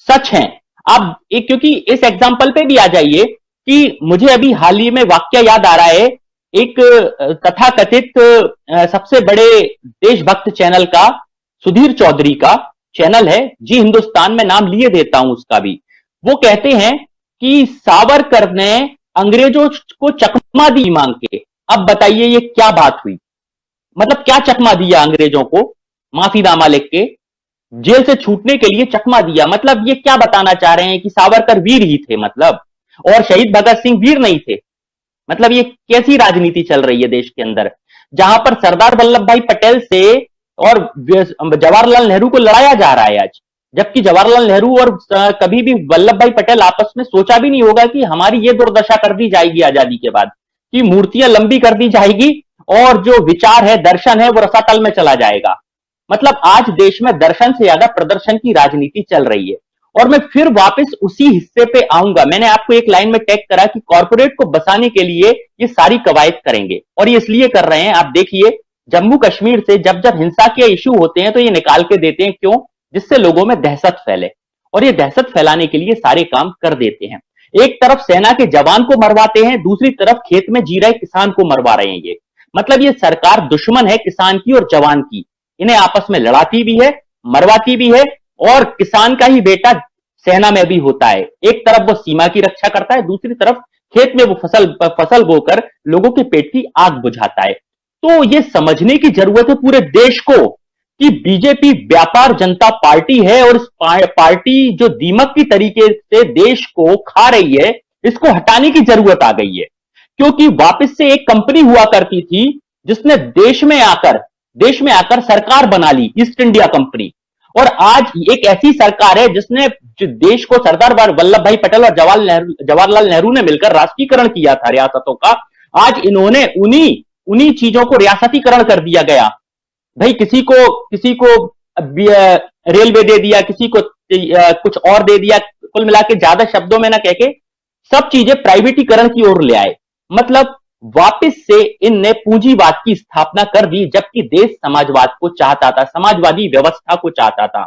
सच हैं। अब एक, क्योंकि इस एग्जाम्पल पे भी आ जाइए कि मुझे अभी हाल ही में वाक्य याद आ रहा है, एक तथाकथित सबसे बड़े देशभक्त चैनल का, सुधीर चौधरी का चैनल है जी हिंदुस्तान, में नाम लिए देता हूं उसका भी। वो कहते हैं कि सावरकर ने अंग्रेजों को चकमा दी मांग के। अब बताइए ये क्या बात हुई, मतलब क्या चकमा दिया अंग्रेजों को, माफीनामा लिख के जेल से छूटने के लिए चकमा दिया। मतलब ये क्या बताना चाह रहे हैं कि सावरकर वीर ही थे मतलब, और शहीद भगत सिंह वीर नहीं थे। मतलब ये कैसी राजनीति चल रही है देश के अंदर, जहां पर सरदार वल्लभ भाई पटेल से और जवाहरलाल नेहरू को लड़ाया जा रहा है आज, जबकि जवाहरलाल नेहरू और कभी भी वल्लभ भाई पटेल आपस में सोचा भी नहीं होगा कि हमारी ये दुर्दशा कर दी जाएगी आजादी के बाद, कि मूर्तियां लंबी कर दी जाएगी और जो विचार है, दर्शन है, वो रसातल में चला जाएगा। मतलब आज देश में दर्शन से ज्यादा प्रदर्शन की राजनीति चल रही है। और मैं फिर वापस उसी हिस्से पे आऊंगा। मैंने आपको एक लाइन में टैग करा कि कॉर्पोरेट को बसाने के लिए ये सारी कवायद करेंगे, और ये इसलिए कर रहे हैं, आप देखिए जम्मू कश्मीर से जब जब हिंसा के इश्यू होते हैं तो ये निकाल के देते हैं, क्यों? जिससे लोगों में दहशत फैले, और ये दहशत फैलाने के लिए सारे काम कर देते हैं। एक तरफ सेना के जवान को मरवाते हैं, दूसरी तरफ खेत में जी रहे किसान को मरवा रहे हैं। ये मतलब ये सरकार दुश्मन है किसान की और जवान की, इन्हें आपस में लड़ाती भी है, मरवाती भी है, और किसान का ही बेटा सेना में भी होता है। एक तरफ वो सीमा की रक्षा करता है, दूसरी तरफ खेत में वो फसल बोकर लोगों के पेट की आग बुझाता है। तो ये समझने की जरूरत है पूरे देश को कि बीजेपी व्यापार जनता पार्टी है, और इस पार्टी जो दीमक की तरीके से देश को खा रही है, इसको हटाने की जरूरत आ गई है। क्योंकि वापस से एक कंपनी हुआ करती थी जिसने देश में आकर सरकार बना ली, ईस्ट इंडिया कंपनी, और आज एक ऐसी सरकार है जिसने जो देश को सरदार वल्लभ भाई पटेल और जवाहरलाल नेहरू ने मिलकर राष्ट्रीयकरण किया था रियासतों का। आज इन्होंने उन्हीं चीजों को रियासतीकरण कर दिया गया। भाई किसी को रेलवे दे दिया, किसी को कुछ और दे दिया, कुल मिला के ज्यादा शब्दों में ना कह के सब चीजें प्राइवेटीकरण की ओर ले आए। मतलब वापस से इनने पूंजीवाद की स्थापना कर दी, जबकि देश समाजवाद को चाहता था, समाजवादी व्यवस्था को चाहता था,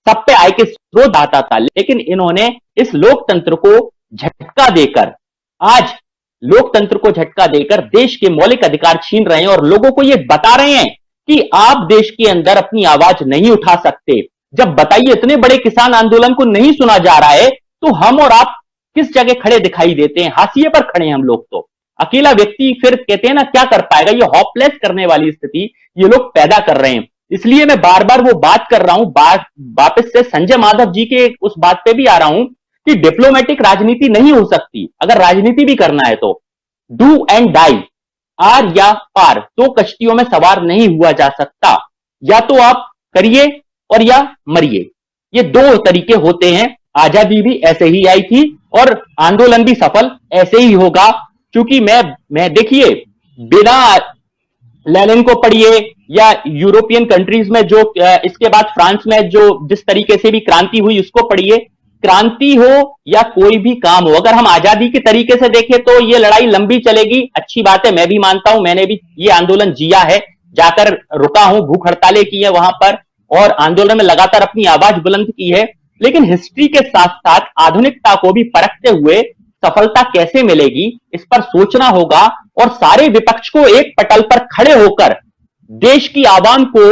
सब पे आय के स्रोत आता था। लेकिन इन्होंने इस लोकतंत्र को झटका देकर देश के मौलिक अधिकार छीन रहे हैं, और लोगों को ये बता रहे हैं कि आप देश के अंदर अपनी आवाज नहीं उठा सकते। जब बताइए इतने बड़े किसान आंदोलन को नहीं सुना जा रहा है, तो हम और आप किस जगह खड़े दिखाई देते हैं? हाशिए पर खड़े हैं हम लोग। तो अकेला व्यक्ति फिर कहते हैं ना क्या कर पाएगा, ये होपलेस करने वाली स्थिति ये लोग पैदा कर रहे हैं। इसलिए मैं बार बार वो बात कर रहा हूं, वापस से संजय माधव जी के उस बात पे भी आ रहा हूं कि डिप्लोमेटिक राजनीति नहीं हो सकती। अगर राजनीति भी करना है तो डू एंड डाई, आर या पार, दो कश्तियों में सवार नहीं हुआ जा सकता। या तो आप करिए और या मरिए, ये दो तरीके होते हैं। आजादी भी ऐसे ही आई थी और आंदोलन भी सफल ऐसे ही होगा। क्योंकि मैं देखिए, बिना लेनिन को पढ़िए या यूरोपियन कंट्रीज में जो इसके बाद फ्रांस में जो जिस तरीके से भी क्रांति हुई उसको पढ़िए। क्रांति हो या कोई भी काम हो, अगर हम आजादी के तरीके से देखें तो ये लड़ाई लंबी चलेगी। अच्छी बात है, मैं भी मानता हूं, मैंने भी ये आंदोलन जिया है, जाकर रुका हूं, भूख हड़तालें की है वहां पर, और आंदोलन में लगातार अपनी आवाज बुलंद की है। लेकिन हिस्ट्री के साथ साथ आधुनिकता को भी परखते हुए सफलता कैसे मिलेगी इस पर सोचना होगा, और सारे विपक्ष को एक पटल पर खड़े होकर देश की आवाम को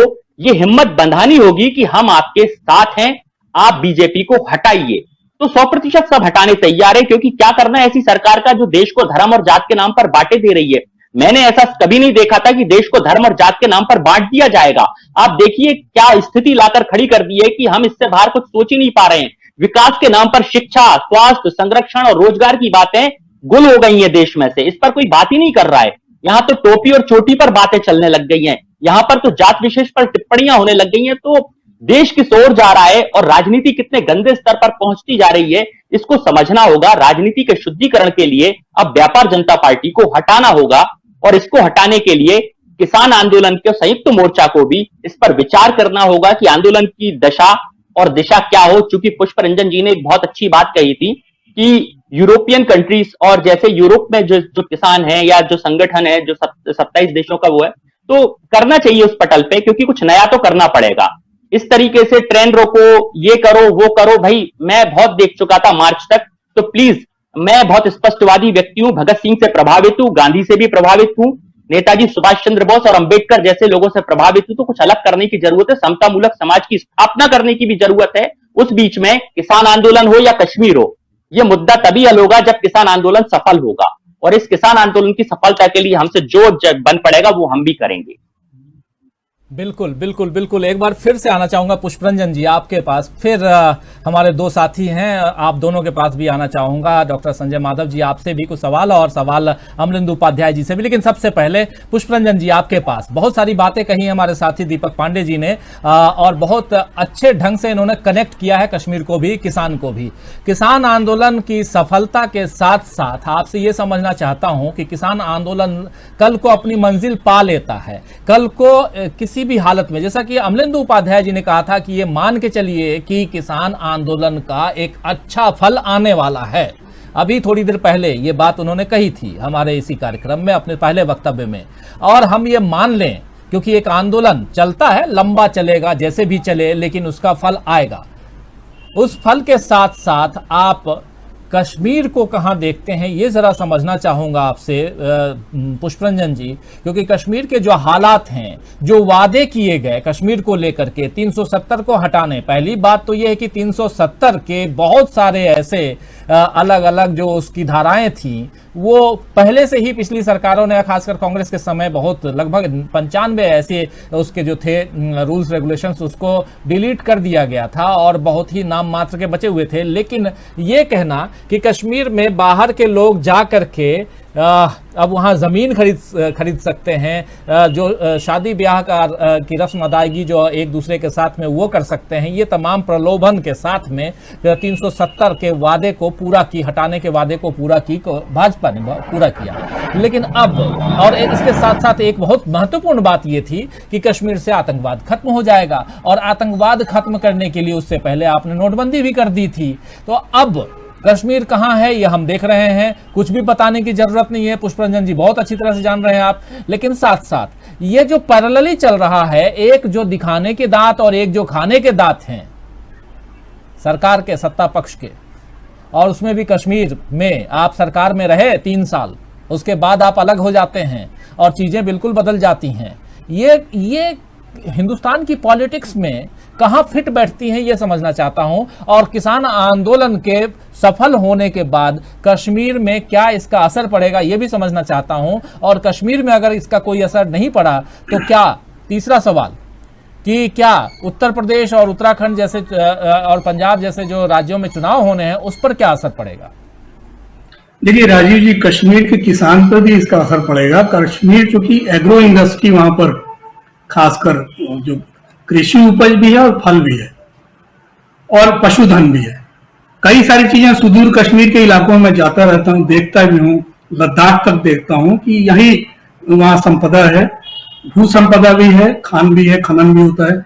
यह हिम्मत बंधानी होगी कि हम आपके साथ हैं, आप बीजेपी को हटाइए। तो 100% सब हटाने तैयार है, क्योंकि क्या करना है ऐसी सरकार का जो देश को धर्म और जात के नाम पर बांटे दे रही है। मैंने ऐसा कभी नहीं देखा था कि देश को धर्म और जात के नाम पर बांट दिया जाएगा। आप देखिए क्या स्थिति लाकर खड़ी कर दी है कि हम इससे बाहर कुछ सोच ही नहीं पा रहे हैं। विकास के नाम पर शिक्षा, स्वास्थ्य, संरक्षण और रोजगार की बातें गुल हो गई हैं देश में से, इस पर कोई बात ही नहीं कर रहा है। यहां तो टोपी और चोटी पर बातें चलने लग गई हैं, यहां पर तो जात विशेष पर टिप्पणियां होने लग गई हैं। तो देश किस ओर जा रहा है और राजनीति कितने गंदे स्तर पर पहुंचती जा रही है, इसको समझना होगा। राजनीति के शुद्धिकरण के लिए अब व्यापार जनता पार्टी को हटाना होगा, और इसको हटाने के लिए किसान आंदोलन के संयुक्त मोर्चा को भी इस पर विचार करना होगा कि आंदोलन की दशा और दिशा क्या हो। चूंकि पुष्प रंजन जी ने एक बहुत अच्छी बात कही थी कि यूरोपियन कंट्रीज और जैसे यूरोप में जो किसान है या जो संगठन है जो 27 देशों का वो है, तो करना चाहिए उस पटल पे, क्योंकि कुछ नया तो करना पड़ेगा। इस तरीके से ट्रेंड रोको, ये करो वो करो, भाई मैं बहुत देख चुका था मार्च तक। तो प्लीज, मैं बहुत स्पष्टवादी व्यक्ति हूं, भगत सिंह से प्रभावित हूं, गांधी से भी प्रभावित हूं, नेताजी सुभाष चंद्र बोस और अंबेडकर जैसे लोगों से प्रभावित हूं। तो कुछ अलग करने की जरूरत है, समता मूलक समाज की स्थापना करने की भी जरूरत है। उस बीच में किसान आंदोलन हो या कश्मीर हो, यह मुद्दा तभी हल होगा जब किसान आंदोलन सफल होगा, और इस किसान आंदोलन की सफलता के लिए हमसे जो बन पड़ेगा वो हम भी करेंगे। बिल्कुल बिल्कुल बिल्कुल। एक बार फिर से आना चाहूंगा पुष्परंजन जी आपके पास, फिर हमारे दो साथी हैं, आप दोनों के पास भी आना चाहूंगा। डॉक्टर संजय माधव जी, आपसे भी कुछ सवाल और सवाल अमलेंदु उपाध्याय जी से भी, लेकिन सबसे पहले पुष्परंजन जी आपके पास। बहुत सारी बातें कही हमारे साथी दीपक पांडे जी ने, और बहुत अच्छे ढंग से इन्होंने कनेक्ट किया है कश्मीर को भी, किसान को भी। किसान आंदोलन की सफलता के साथ साथ आपसे ये समझना चाहता हूं कि किसान आंदोलन कल को अपनी मंजिल पा लेता है, कल को किसी भी हालत में, जैसा कि अमलेंदु उपाध्याय जी ने कहा था कि ये मान के चलिए कि किसान आंदोलन का एक अच्छा फल आने वाला है। अभी थोड़ी देर पहले ये बात उन्होंने कही थी हमारे इसी कार्यक्रम में, अपने पहले वक्तव्य में, और हम ये मान लें, क्योंकि एक आंदोलन चलता है, लंबा चलेगा, जैसे भी चले, लेकिन उसका फल आएगा। उस फल के साथ साथ आप कश्मीर को कहां देखते हैं, ये जरा समझना चाहूंगा आपसे पुष्परंजन जी, क्योंकि कश्मीर के जो हालात हैं, जो वादे किए गए कश्मीर को लेकर के 370 को हटाने, पहली बात तो यह है कि 370 के बहुत सारे ऐसे अलग अलग जो उसकी धाराएं थी, वो पहले से ही पिछली सरकारों ने, खासकर कांग्रेस के समय, बहुत लगभग 95 ऐसे उसके जो थे रूल्स रेगुलेशंस, उसको डिलीट कर दिया गया था और बहुत ही नाम मात्र के बचे हुए थे। लेकिन ये कहना कि कश्मीर में बाहर के लोग जा करके अब वहाँ ज़मीन खरीद सकते हैं, जो शादी ब्याह की रस्म अदायगी जो एक दूसरे के साथ में वो कर सकते हैं, ये तमाम प्रलोभन के साथ में 370 के वादे को पूरा की, हटाने के वादे को पूरा की, भाजपा ने पूरा किया। लेकिन अब, और इसके साथ साथ एक बहुत महत्वपूर्ण बात ये थी कि कश्मीर से आतंकवाद खत्म हो जाएगा, और आतंकवाद खत्म करने के लिए उससे पहले आपने नोटबंदी भी कर दी थी। तो अब कश्मीर कहां है ये हम देख रहे हैं, कुछ भी बताने की जरूरत नहीं है, पुष्परंजन जी बहुत अच्छी तरह से जान रहे हैं आप। लेकिन साथ साथ ये जो पैरेलली चल रहा है, एक जो दिखाने के दांत और एक जो खाने के दांत हैं सरकार के, सत्ता पक्ष के, और उसमें भी कश्मीर में आप सरकार में रहे 3 साल, उसके बाद आप अलग हो जाते हैं और चीजें बिल्कुल बदल जाती हैं। ये हिंदुस्तान की पॉलिटिक्स में कहां फिट बैठती हैं, यह समझना चाहता हूं। और किसान आंदोलन के सफल होने के बाद कश्मीर में क्या इसका असर पड़ेगा, यह भी समझना चाहता हूं। और कश्मीर में अगर इसका कोई असर नहीं पड़ा तो क्या, तीसरा सवाल, कि क्या उत्तर प्रदेश और उत्तराखंड जैसे और पंजाब जैसे जो राज्यों में चुनाव होने हैं, उस पर क्या असर पड़ेगा? देखिए राजीव जी, कश्मीर के किसान पर भी इसका असर पड़ेगा। कश्मीर चूंकि एग्रो इंडस्ट्री वहां पर, खासकर जो कृषि उपज भी है और फल भी है और पशुधन भी है, कई सारी चीजें सुदूर कश्मीर के इलाकों में जाता रहता हूँ, देखता भी हूँ, लद्दाख तक देखता हूँ कि यही वहां संपदा है, भू संपदा भी है, खान भी है, खनन भी होता है,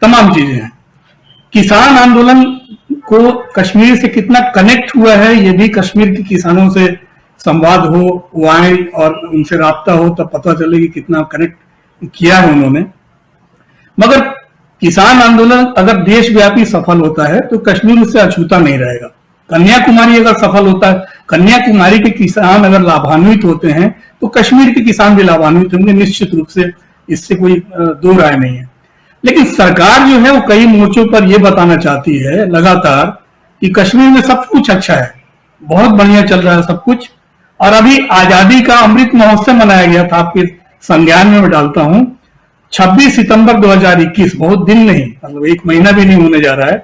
तमाम चीजें हैं। किसान आंदोलन को कश्मीर से कितना कनेक्ट हुआ है, ये भी कश्मीर के किसानों से संवाद हो, वो आए और उनसे राब्ता हो, तब पता चले कि कितना कनेक्ट किया है उन्होंने। मगर किसान आंदोलन अगर देशव्यापी सफल होता है तो कश्मीर उससे अछूता नहीं रहेगा। कन्याकुमारी अगर सफल होता है, कन्याकुमारी के किसान अगर लाभान्वित होते हैं तो कश्मीर के किसान भी लाभान्वित होंगे, निश्चित रूप से, इससे कोई दो राय नहीं है। लेकिन सरकार जो है वो कई मोर्चों पर यह बताना चाहती है लगातार कि कश्मीर में सब कुछ अच्छा है, बहुत बढ़िया चल रहा है सब कुछ। और अभी आजादी का अमृत महोत्सव मनाया गया था, आपके संज्ञान में मैं डालता हूं, 26 सितंबर 2021, बहुत दिन नहीं, मतलब 1 महीना भी नहीं होने जा रहा है,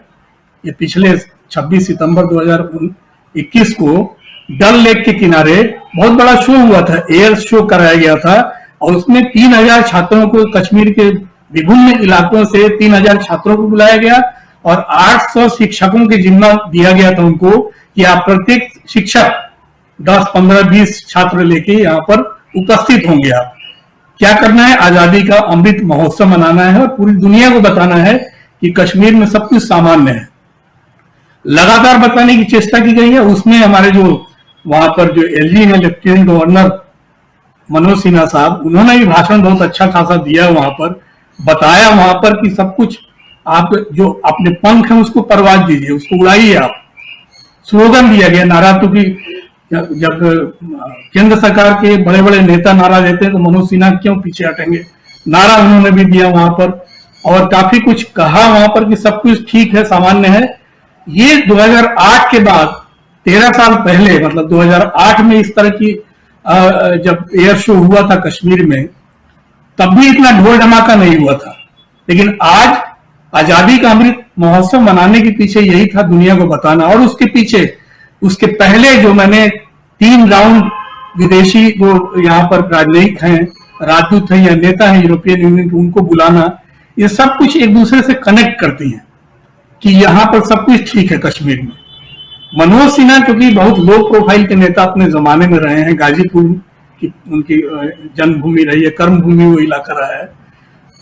ये पिछले 26 सितंबर 2021 को डल लेक के किनारे बहुत बड़ा शो हुआ था, एयर शो कराया गया था, और उसमें 3000 छात्रों को, कश्मीर के विभिन्न इलाकों से 3000 छात्रों को बुलाया गया और 800 शिक्षकों के जिम्मा दिया गया था उनको कि आप प्रत्येक शिक्षक 10, 15, 20 छात्र लेके यहाँ पर उपस्थित होंगे। आप क्या करना है, आजादी का अमृत महोत्सव मनाना है और पूरी दुनिया को बताना है कि कश्मीर में सब कुछ सामान्य है। लगातार बताने की चेष्टा की गई है, उसमें हमारे जो वहां पर जो एलजी है लेफ्टिनेंट गवर्नर मनोज सिन्हा साहब, उन्होंने भी भाषण बहुत अच्छा खासा दिया वहां पर, बताया वहां पर कि सब कुछ आप जो अपने पंख है उसको परवाज दीजिए, उसको उड़ाइए आप। स्लोगन दिया गया, नारा, क्योंकि जब केंद्र सरकार के बड़े बड़े नेता नारा देते हैं तो मनोज सिन्हा क्यों पीछे हटेंगे, नारा उन्होंने भी दिया वहां पर और काफी कुछ कहा वहां पर कि सब कुछ ठीक है, सामान्य है। ये 2008 के बाद 13 साल पहले, मतलब 2008 में इस तरह की जब एयर शो हुआ था कश्मीर में, तब भी इतना ढोल धमाका नहीं हुआ था। लेकिन आज आजादी का अमृत महोत्सव मनाने के पीछे यही था, दुनिया को बताना। और उसके पीछे, उसके पहले जो मैंने 3 राउंड विदेशी जो यहाँ पर राजनयिक हैं, राजदूत हैं या नेता हैं यूरोपियन यूनियन, उनको बुलाना, ये सब कुछ एक दूसरे से कनेक्ट करती हैं कि यहाँ पर सब कुछ ठीक है कश्मीर में। मनोज सिन्हा क्योंकि बहुत लो प्रोफाइल के नेता अपने जमाने में रहे हैं, गाजीपुर की उनकी जन्मभूमि रही है, कर्मभूमि वो इलाका रहा है।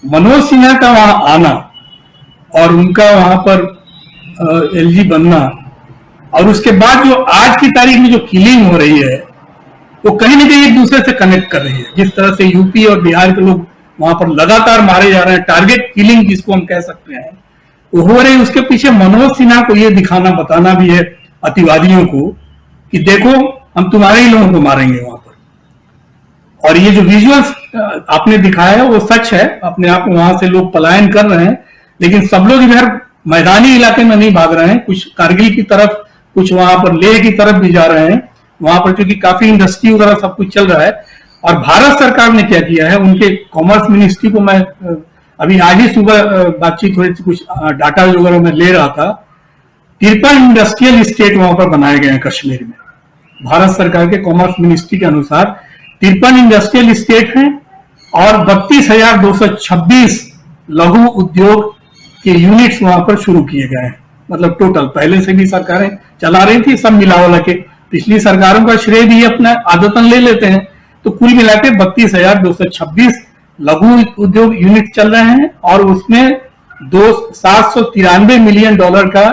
मनोज सिन्हा का वहां आना और उनका वहां पर एलजी बनना, और उसके बाद जो आज की तारीख में जो किलिंग हो रही है वो कहीं ना कहीं एक दूसरे से कनेक्ट कर रही है। जिस तरह से यूपी और बिहार के लोग वहां पर लगातार मारे जा रहे हैं, टारगेट किलिंग जिसको हम कह सकते हैं, वो हो रही है। उसके पीछे मनोज सिन्हा को ये दिखाना, बताना भी है अतिवादियों को कि देखो हम तुम्हारे ही लोगों को मारेंगे वहां पर। और ये जो विजुअल्स आपने दिखाया है वो सच है, अपने आप वहां से लोग पलायन कर रहे हैं, लेकिन सब लोग इधर मैदानी इलाके में नहीं भाग रहे हैं, कुछ कारगिल की तरफ, कुछ वहां पर लेह की तरफ भी जा रहे हैं। वहां पर क्योंकि काफी इंडस्ट्री वगैरह सब कुछ चल रहा है। और भारत सरकार ने क्या किया है, उनके कॉमर्स मिनिस्ट्री को मैं अभी आज ही सुबह बातचीत थोड़ी सी कुछ डाटा वगैरह मैं ले रहा था, 53 इंडस्ट्रियल स्टेट वहां पर बनाए गए हैं कश्मीर में। भारत सरकार के कॉमर्स मिनिस्ट्री के अनुसार 53 इंडस्ट्रियल स्टेट हैं और 32,226 लघु उद्योग के यूनिट्स वहां पर शुरू किए गए हैं। मतलब टोटल, पहले से भी सरकारें चला रही थी, सब मिलावला के, पिछली सरकारों का श्रेय भी अपना आदतन ले लेते हैं। तो कुल मिलाकर 32,226 लघु उद्योग यूनिट चल रहे हैं और उसमें 793 मिलियन डॉलर का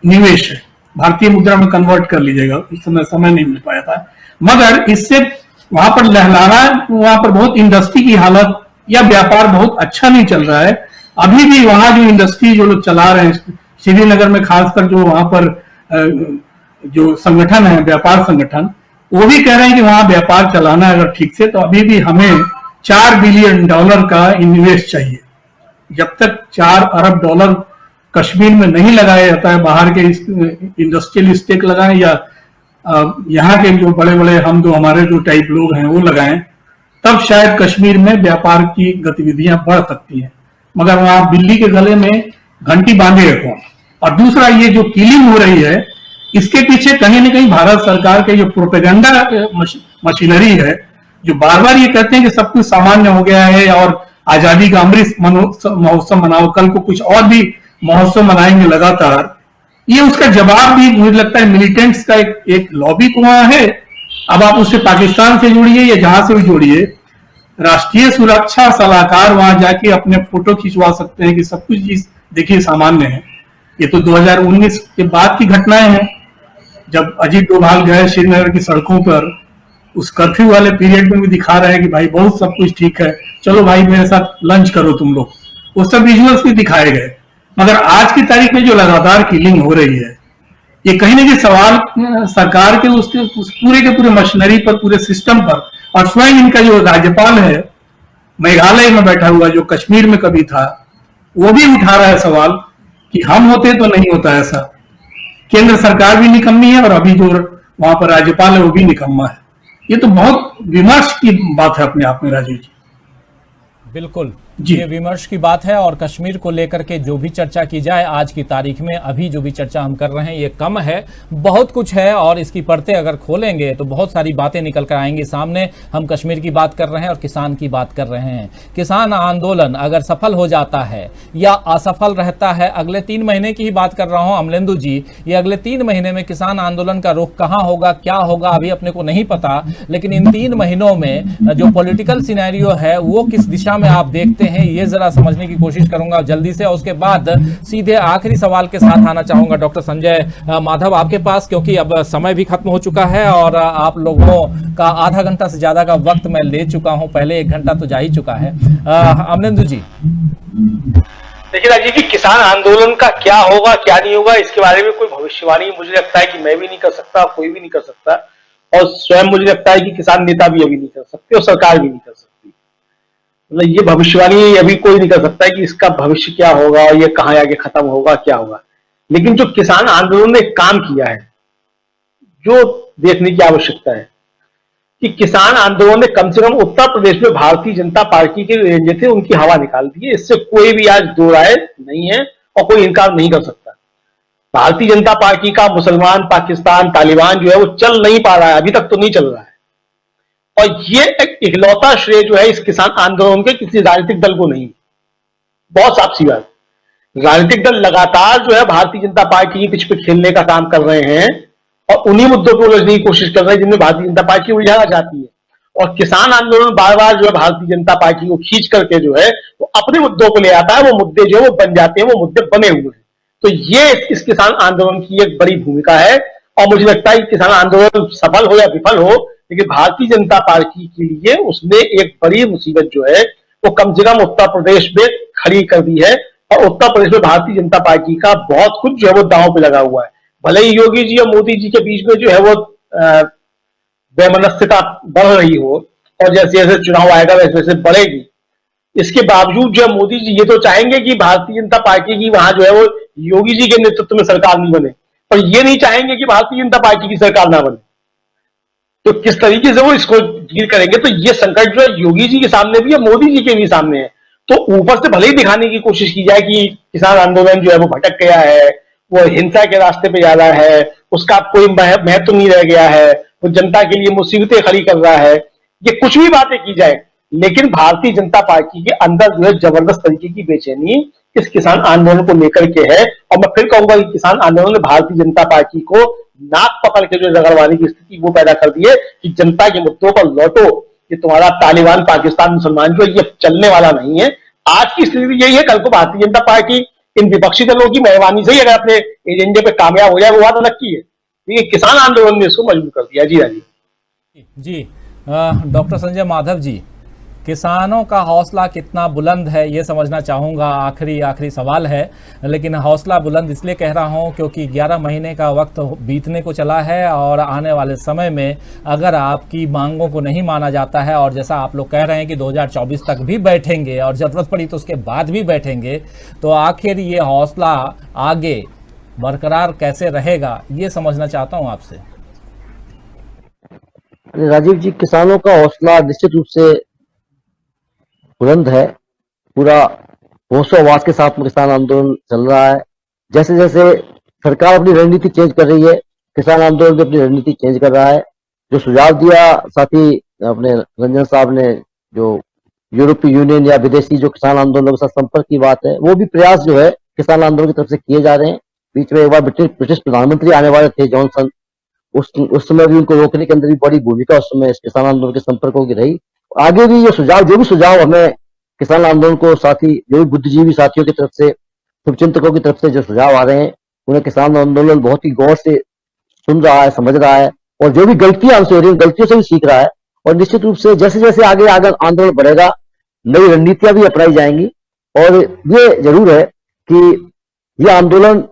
निवेश है। भारतीय मुद्रा में कन्वर्ट कर लीजिएगा, उस समय नहीं मिल पाया था। मगर इससे वहां पर लहलाना, वहां पर बहुत इंडस्ट्री की हालत या व्यापार बहुत अच्छा नहीं चल रहा है। अभी भी वहां जो इंडस्ट्री जो लोग चला रहे हैं, श्रीनगर में खासकर जो वहां पर जो संगठन है, व्यापार संगठन, वो भी कह रहे हैं कि वहां व्यापार चलाना अगर ठीक से, तो अभी भी हमें 4 बिलियन डॉलर का इन्वेस्ट चाहिए। जब तक 4 अरब डॉलर कश्मीर में नहीं लगाया जाता है, बाहर के इंडस्ट्रियल स्टेक लगाएं या यहाँ के जो बड़े बड़े हमारे जो टाइप लोग हैं वो लगाएं, तब शायद कश्मीर में व्यापार की गतिविधियां बढ़ सकती हैं। मगर वहां बिल्ली के गले में घंटी बांधे रखो। और दूसरा, ये जो किलिंग हो रही है, इसके पीछे कहीं ना कहीं भारत सरकार के जो प्रोपेगेंडा मशीनरी है, जो बार बार ये कहते हैं कि सब कुछ सामान्य हो गया है और आजादी का अमृत महोत्सव मनाओ, कल को कुछ और भी महोत्सव मनाएंगे लगातार, ये उसका जवाब भी मुझे लगता है मिलिटेंट्स का एक लॉबी तो वहां है। अब आप उससे पाकिस्तान से जोड़िए या जहां से भी जोड़िए, राष्ट्रीय सुरक्षा सलाहकार वहां जाके अपने फोटो खिंचवा सकते हैं कि सब कुछ चीज देखिए सामान्य है। ये तो 2019 के बाद की घटनाएं हैं, जब अजीत डोभाल गए श्रीनगर की सड़कों पर, उस कर्फ्यू वाले पीरियड में भी दिखा रहे हैं कि भाई बहुत सब कुछ ठीक है, चलो भाई मेरे साथ लंच करो तुम लोग, वो सब विजुअल्स भी दिखाए गए। मगर आज की तारीख में जो लगातार किलिंग हो रही है, ये कहीं ना कहीं सवाल सरकार के उस पूरे के पूरे मशीनरी पर, पूरे सिस्टम पर, और स्वयं इनका जो राज्यपाल है मेघालय में बैठा हुआ, जो कश्मीर में कभी था, वो भी उठा रहा है सवाल कि हम होते तो नहीं होता ऐसा। केंद्र सरकार भी निकम्मी है और अभी जो वहां पर राज्यपाल है वो भी निकम्मा है। ये तो बहुत विमर्श की बात है अपने आप में, राजीव जी। बिल्कुल, ये विमर्श की बात है। और कश्मीर को लेकर के जो भी चर्चा की जाए आज की तारीख में, अभी जो भी चर्चा हम कर रहे हैं, ये कम है, बहुत कुछ है। और इसकी परतें अगर खोलेंगे तो बहुत सारी बातें निकल कर आएंगी सामने। हम कश्मीर की बात कर रहे हैं और किसान की बात कर रहे हैं। किसान आंदोलन अगर सफल हो जाता है या असफल रहता है, अगले 3 महीने की ही बात कर रहा हूं अमलेंदु जी, ये अगले 3 महीने में किसान आंदोलन का रुख कहां होगा, क्या होगा, अभी अपने को नहीं पता। लेकिन इन 3 महीनों में जो पॉलिटिकल सिनेरियो है वो किस दिशा में आप देखते चाहते हैं, ये जरा समझने की कोशिश करूंगा जल्दी से, और उसके बाद सीधे आखिरी सवाल के साथ आना चाहूंगा डॉक्टर संजय माधव आपके पास, क्योंकि अब समय भी खत्म हो चुका है और आप लोगों का आधा घंटा से ज्यादा का वक्त मैं ले चुका हूं, पहले 1 घंटा तो जा ही चुका है। अमलेंदु जी। देखिए राजीव जी, किसान आंदोलन का क्या होगा क्या नहीं होगा इसके बारे में कोई भविष्यवाणी मुझे लगता है कि मैं भी नहीं कर सकता, कोई भी नहीं कर सकता, और स्वयं मुझे लगता है कि किसान नेता भी अभी नहीं कर सकते और सरकार भी नहीं कर सकती। मतलब ये भविष्यवाणी अभी कोई नहीं कर सकता है कि इसका भविष्य क्या होगा, ये कहाँ आगे खत्म होगा, क्या होगा। लेकिन जो किसान आंदोलन ने काम किया है, जो देखने की आवश्यकता है कि किसान आंदोलन ने कम से कम उत्तर प्रदेश में भारतीय जनता पार्टी के एजेंडे थे उनकी हवा निकाल दी है। इससे कोई भी आज दो राय नहीं है और कोई इनकार नहीं कर सकता। भारतीय जनता पार्टी का मुसलमान पाकिस्तान तालिबान जो है वो चल नहीं पा रहा है, अभी तक तो नहीं चल रहा है। और ये एक इकलौता श्रेय जो है इस किसान आंदोलन के किसी राजनीतिक दल को नहीं। बहुत साफ सी बात, राजनीतिक दल लगातार जो है भारतीय जनता पार्टी की पिच पे खेलने का काम कर रहे हैं और उन्हीं मुद्दों को उलझने की कोशिश कर रहे हैं जिनमें भारतीय जनता पार्टी उलझाना चाहती है। और किसान आंदोलन बार बार जो है भारतीय जनता पार्टी को खींच करके जो है वो अपने मुद्दों को ले आता है, वो मुद्दे जो है वो बन जाते हैं, वो मुद्दे बने हुए हैं। तो ये इस किसान आंदोलन की एक बड़ी भूमिका है और मुझे लगता है कि किसान आंदोलन सफल हो या विफल हो, लेकिन भारतीय जनता पार्टी के लिए उसने एक बड़ी मुसीबत जो है वो कम से कम उत्तर प्रदेश में खड़ी कर दी है। और उत्तर प्रदेश में भारतीय जनता पार्टी का बहुत कुछ जो है वो दांव पे लगा हुआ है। भले ही योगी जी और मोदी जी के बीच में जो है वो वैमनस्यता बढ़ रही हो और जैसे जैसे चुनाव आएगा वैसे वैसे बढ़ेगी, इसके बावजूद जो मोदी जी ये तो चाहेंगे कि भारतीय जनता पार्टी की वहां जो है वो योगी जी के नेतृत्व में सरकार नहीं बने, पर ये नहीं चाहेंगे कि भारतीय जनता पार्टी की सरकार ना बने। तो किस तरीके से वो इसको डील करेंगे, तो ये संकट जो है योगी जी के सामने भी है, मोदी जी के भी सामने है। तो ऊपर से भले ही दिखाने की कोशिश की जाए कि किसान आंदोलन जो है वो भटक गया है, वो हिंसा के रास्ते पे जा रहा है, उसका कोई महत्व नहीं रह गया है, वो जनता के लिए मुसीबतें खड़ी कर रहा है, ये कुछ भी बातें की जाए, लेकिन भारतीय जनता पार्टी के अंदर जो है जबरदस्त तरीके की बेचैनी इस किसान आंदोलन को लेकर के है। और मैं फिर कहूंगा कि किसान आंदोलन ने भारतीय जनता पार्टी को नाक पकड़ के जो रगड़वाने की स्थिति वो पैदा कर दी है कि जनता के मुद्दों पर लौटो, कि तुम्हारा तालिबान पाकिस्तान मुसलमान जो ये चलने वाला नहीं है। आज की स्थिति यही है, कल को भारतीय जनता पार्टी इन विपक्षी दलों की मेहरबानी से ही अगर अपने एजेंडे पे कामयाब हो जाए वो बात अलग की है। ये किसान आंदोलन ने इसको मजबूर कर दिया। जी राजीव जी। डॉक्टर संजय माधव जी, किसानों का हौसला कितना बुलंद है ये समझना चाहूँगा, आखिरी सवाल है, लेकिन हौसला बुलंद इसलिए कह रहा हूँ क्योंकि 11 महीने का वक्त बीतने को चला है और आने वाले समय में अगर आपकी मांगों को नहीं माना जाता है और जैसा आप लोग कह रहे हैं कि 2024 तक भी बैठेंगे और ज़रूरत पड़ी तो उसके बाद भी बैठेंगे, तो आखिर ये हौसला आगे बरकरार कैसे रहेगा ये समझना चाहता हूँ आपसे। राजीव जी, किसानों का हौसला निश्चित रूप से बुलंद है। पूरा होशो आवाज के साथ किसान आंदोलन चल रहा है। जैसे जैसे सरकार अपनी रणनीति चेंज कर रही है, किसान आंदोलन भी अपनी रणनीति चेंज कर रहा है। जो सुझाव दिया साथी अपने रंजन साहब ने, जो यूरोपीय यूनियन या विदेशी जो किसान आंदोलन के साथ संपर्क की बात है, वो भी प्रयास जो है किसान आंदोलन की तरफ से किए जा रहे हैं। बीच में एक बार ब्रिटिश प्रधानमंत्री आने वाले थे जॉनसन, उस समय भी उनको रोकने के अंदर भी बड़ी भूमिका उस समय किसान आंदोलन के संपर्कों की रही। आगे भी ये जो भी सुझाव हमें किसान आंदोलन को साथी जो भी बुद्धिजीवी साथियों की तरफ से, शुभचिंतकों की तरफ से जो सुझाव आ रहे हैं, उन्हें किसान आंदोलन बहुत ही गौर से सुन रहा है, समझ रहा है और जो भी गलतियां हमसे हो रही है गलतियों से भी सीख रहा है। और निश्चित रूप से जैसे जैसे आगे आंदोलन बढ़ेगा नई रणनीतियां भी अपनाई जाएंगी। और ये जरूर है कि ये आंदोलन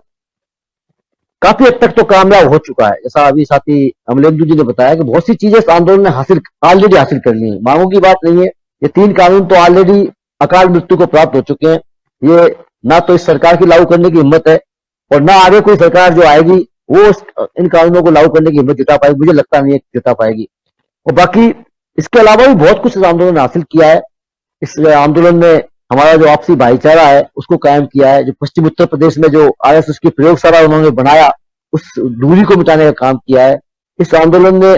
काफी हद तक तो कामयाब हो चुका है। जैसा अभी साथी अमलेंदु जी ने बताया कि बहुत सी चीजें इस आंदोलन ने ऑलरेडी हासिल कर ली है। मांगों की बात नहीं है, ये 3 कानून तो ऑलरेडी अकाल मृत्यु को प्राप्त हो चुके हैं। ये ना तो इस सरकार की लागू करने की हिम्मत है और ना आगे कोई सरकार जो आएगी वो इन कानूनों को लागू करने की हिम्मत जुटा पाएगी, मुझे लगता नहीं है जुटा पाएगी। और बाकी इसके अलावा भी बहुत कुछ इस आंदोलन ने हासिल किया है। इस आंदोलन ने हमारा जो आपसी भाईचारा है उसको कायम किया है। जो पश्चिम उत्तर प्रदेश में जो आरएसएस की प्रयोगशाला उन्होंने बनाया, उस दूरी को मिटाने का काम किया है। इस आंदोलन ने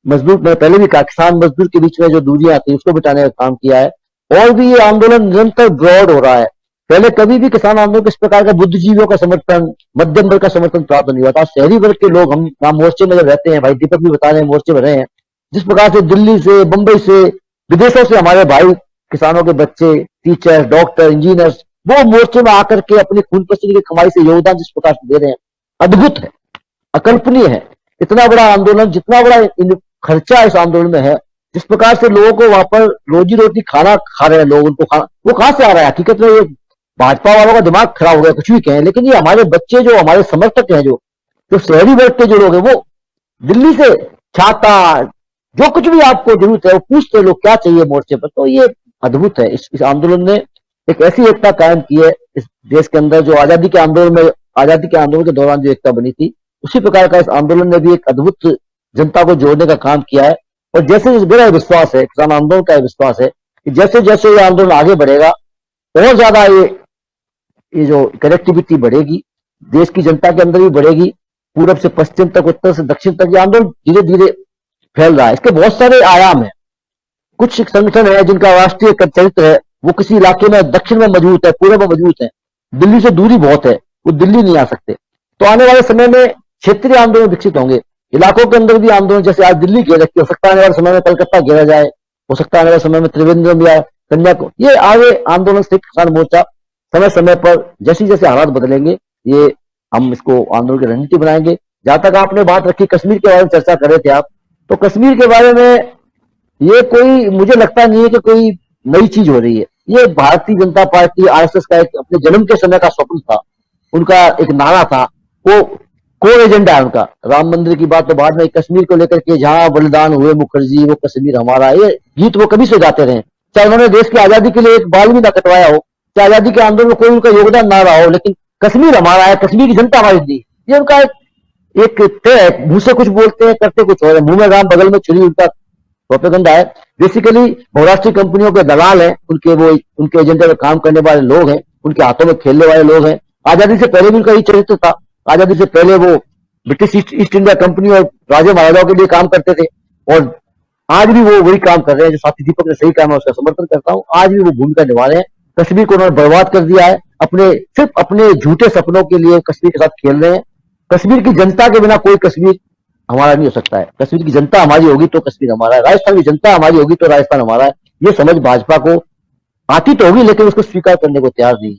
मैंने पहले भी कहा, किसान मजदूर के बीच में जो दूरियां आती है उसको मिटाने का काम किया है। और भी ये आंदोलन निरंतर ब्रॉड हो रहा है। पहले कभी भी किसान आंदोलन को इस प्रकार का बुद्धिजीवियों का समर्थन, मध्यम वर्ग का समर्थन प्राप्त नहीं हुआ था। शहरी वर्ग के लोग, हम मोर्चे में जब रहते हैं, भाई दीपक भी बता रहे हैं मोर्चे में रहे हैं, जिस प्रकार से दिल्ली से, मुंबई से, विदेशों से हमारे भाई किसानों के बच्चे टीचर, डॉक्टर, इंजीनियर्स, वो मोर्चे में आकर के अपनी खून पसीने की कमाई से योगदान जिस प्रकार से दे रहे हैं, अद्भुत है, अकल्पनीय है। इतना बड़ा आंदोलन, जितना बड़ा खर्चा इस आंदोलन में है, जिस प्रकार से लोगों को वहां पर रोजी रोटी खाना खा रहे हैं लोग, उनको खाना वो कहां से आ रहा है? हकीकत में ये भाजपा वालों का दिमाग खराब हो गया, कुछ भी कहें, लेकिन ये हमारे बच्चे जो हमारे समर्थक हैं, जो शहरी वर्ग के जो लोग हैं, वो दिल्ली से छाता, जो कुछ भी आपको जरूरत है वो पूछते लोग क्या चाहिए मोर्चे पर। तो ये अद्भुत है। इस आंदोलन ने एक ऐसी एकता कायम की है इस देश के अंदर, जो आजादी के आंदोलन के दौरान जो एकता बनी थी, उसी प्रकार का इस आंदोलन ने भी एक अद्भुत जनता को जोड़ने का काम किया है। और जैसे मेरा विश्वास है, किसान आंदोलन का विश्वास है कि जैसे जैसे ये आंदोलन आगे बढ़ेगा, और ज्यादा ये जो कनेक्टिविटी बढ़ेगी, देश की जनता के अंदर भी बढ़ेगी, पूरब से पश्चिम तक, उत्तर से दक्षिण तक ये आंदोलन धीरे धीरे फैल रहा है। इसके बहुत सारे आयाम हैं। कुछ संगठन है जिनका राष्ट्रीय चरित्र है, वो किसी इलाके में दक्षिण में मजबूत है, पूर्व में मजबूत है, दिल्ली से दूरी बहुत है, वो दिल्ली नहीं आ सकते। तो आने वाले समय में क्षेत्रीय आंदोलन विकसित होंगे, इलाकों के अंदर भी आंदोलन, जैसे आज दिल्ली घेर रखी, हो सकता है आने वाले समय में कलकत्ता घेरा जाए, हो सकता है आने वाले समय में त्रिवेंद्रम या कन्याकुमारी, ये आगे आंदोलन से किसान मोर्चा समय समय पर जैसे जैसे हालात बदलेंगे, ये हम इसको आंदोलन की रणनीति बनाएंगे। जहां तक आपने बात रखी कश्मीर के बारे में चर्चा कर रहे थे आप, तो कश्मीर के बारे में ये कोई, मुझे लगता नहीं है कि कोई नई चीज हो रही है। ये भारतीय जनता पार्टी, आरएसएस का एक अपने जन्म के समय का स्वप्न था, उनका एक नारा था, वो कोर एजेंडा है उनका। राम मंदिर की बात तो बाद में, कश्मीर को लेकर के जहां बलिदान हुए मुखर्जी, वो कश्मीर हमारा, ये गीत वो कभी से गाते रहे, चाहे उन्होंने देश की आजादी के लिए एक बाल भी ना कटवाया हो, चाहे आजादी के आंदोलन में कोई उनका योगदान ना रहा हो, लेकिन कश्मीर हमारा है, कश्मीर की जनता हमारी थी, ये उनका एक तय है। मुंह से कुछ बोलते हैं, करते कुछ और है, मुंह में राम बगल में छुरी, उनका प्रोपेगेंडा है। बेसिकली बहुराष्ट्रीय कंपनियों के दलाल हैं, उनके एजेंडे में काम करने वाले लोग हैं, उनके हाथों में खेलने वाले लोग हैं। आजादी से पहले भी उनका ये चरित्र था। आजादी से पहले वो ब्रिटिश ईस्ट इंडिया कंपनी और राजे महाराजाओं के लिए काम करते थे, और आज भी वो वही काम कर रहे हैं। जो साथी दीपक ने सही कहा, मैं उसका समर्थन करता हूं, आज भी वो भूमिका निभा रहे हैं। कश्मीर को उन्होंने बर्बाद कर दिया है, सिर्फ अपने झूठे सपनों के लिए कश्मीर के साथ खेल रहे हैं। कश्मीर की जनता के बिना कोई कश्मीर हमारा नहीं हो सकता है। कश्मीर की जनता हमारी होगी तो कश्मीर हमारा है, राजस्थान की जनता हमारी होगी तो राजस्थान हमारा है। ये समझ भाजपा को आती तो होगी, लेकिन उसको स्वीकार करने को तैयार नहीं।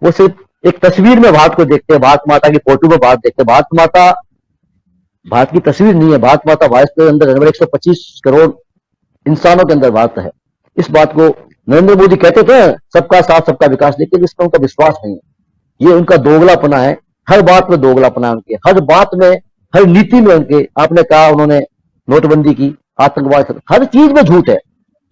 वो सिर्फ एक तस्वीर में भारत को देखते हैं, भारत माता की फोटो में भारत देखते हैं। भारत माता भारत की तस्वीर नहीं है, भारत माता भारत के अंदर 125 करोड़ इंसानों के अंदर भारत है। इस बात को नरेंद्र मोदी कहते थे, सबका साथ सबका विकास, लेकिन इसका उनका विश्वास नहीं है। ये उनका दोगलापना है, हर बात में दोगलापना है उनके, हर बात में, हर नीति में उनके। आपने कहा उन्होंने नोटबंदी की, आतंकवाद, हर चीज में झूठ है।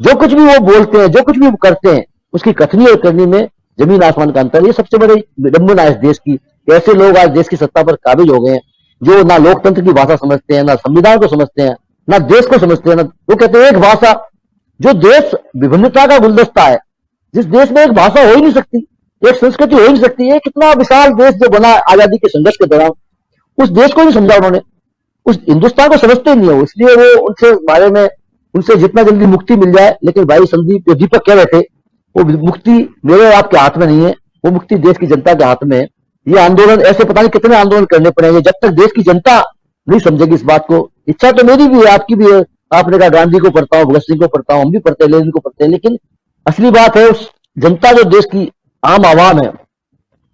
जो कुछ भी वो बोलते हैं, जो कुछ भी वो करते हैं, उसकी कथनी और करनी में जमीन आसमान का अंतर। ये सबसे बड़ी विडंबना है इस देश की। ऐसे लोग आज देश की सत्ता पर काबिज हो गए हैं, जो ना लोकतंत्र की भाषा समझते हैं, ना संविधान को समझते हैं, ना देश को समझते हैं। ना वो कहते हैं एक भाषा, जो देश विभिन्नता का गुलदस्ता है, जिस देश में एक भाषा हो ही नहीं सकती, एक संस्कृति हो ही नहीं सकती। ये कितना विशाल देश जो बना आजादी के संघर्ष के दौरान, उस देश को नहीं समझा उन्होंने, उस हिंदुस्तान को समझते ही नहीं हो। इसलिए वो उनसे बारे में, उनसे जितना जल्दी मुक्ति मिल जाए। लेकिन भाई संदीप, दीपक कह रहे थे, वो मुक्ति मेरे और आपके हाथ में नहीं है, वो मुक्ति देश की जनता के हाथ में है। ये आंदोलन, ऐसे पता नहीं कितने आंदोलन करने पड़ेंगे जब तक देश की जनता नहीं समझेगी इस बात को। इच्छा तो मेरी भी है, आपकी भी है। आपने कहा गांधी को पढ़ता हूं, भगत सिंह को पढ़ता हूं, हम भी पढ़ते हैं, लेनिन को पढ़ते हैं, लेकिन असली बात है उस जनता, जो देश की आम आवाम है,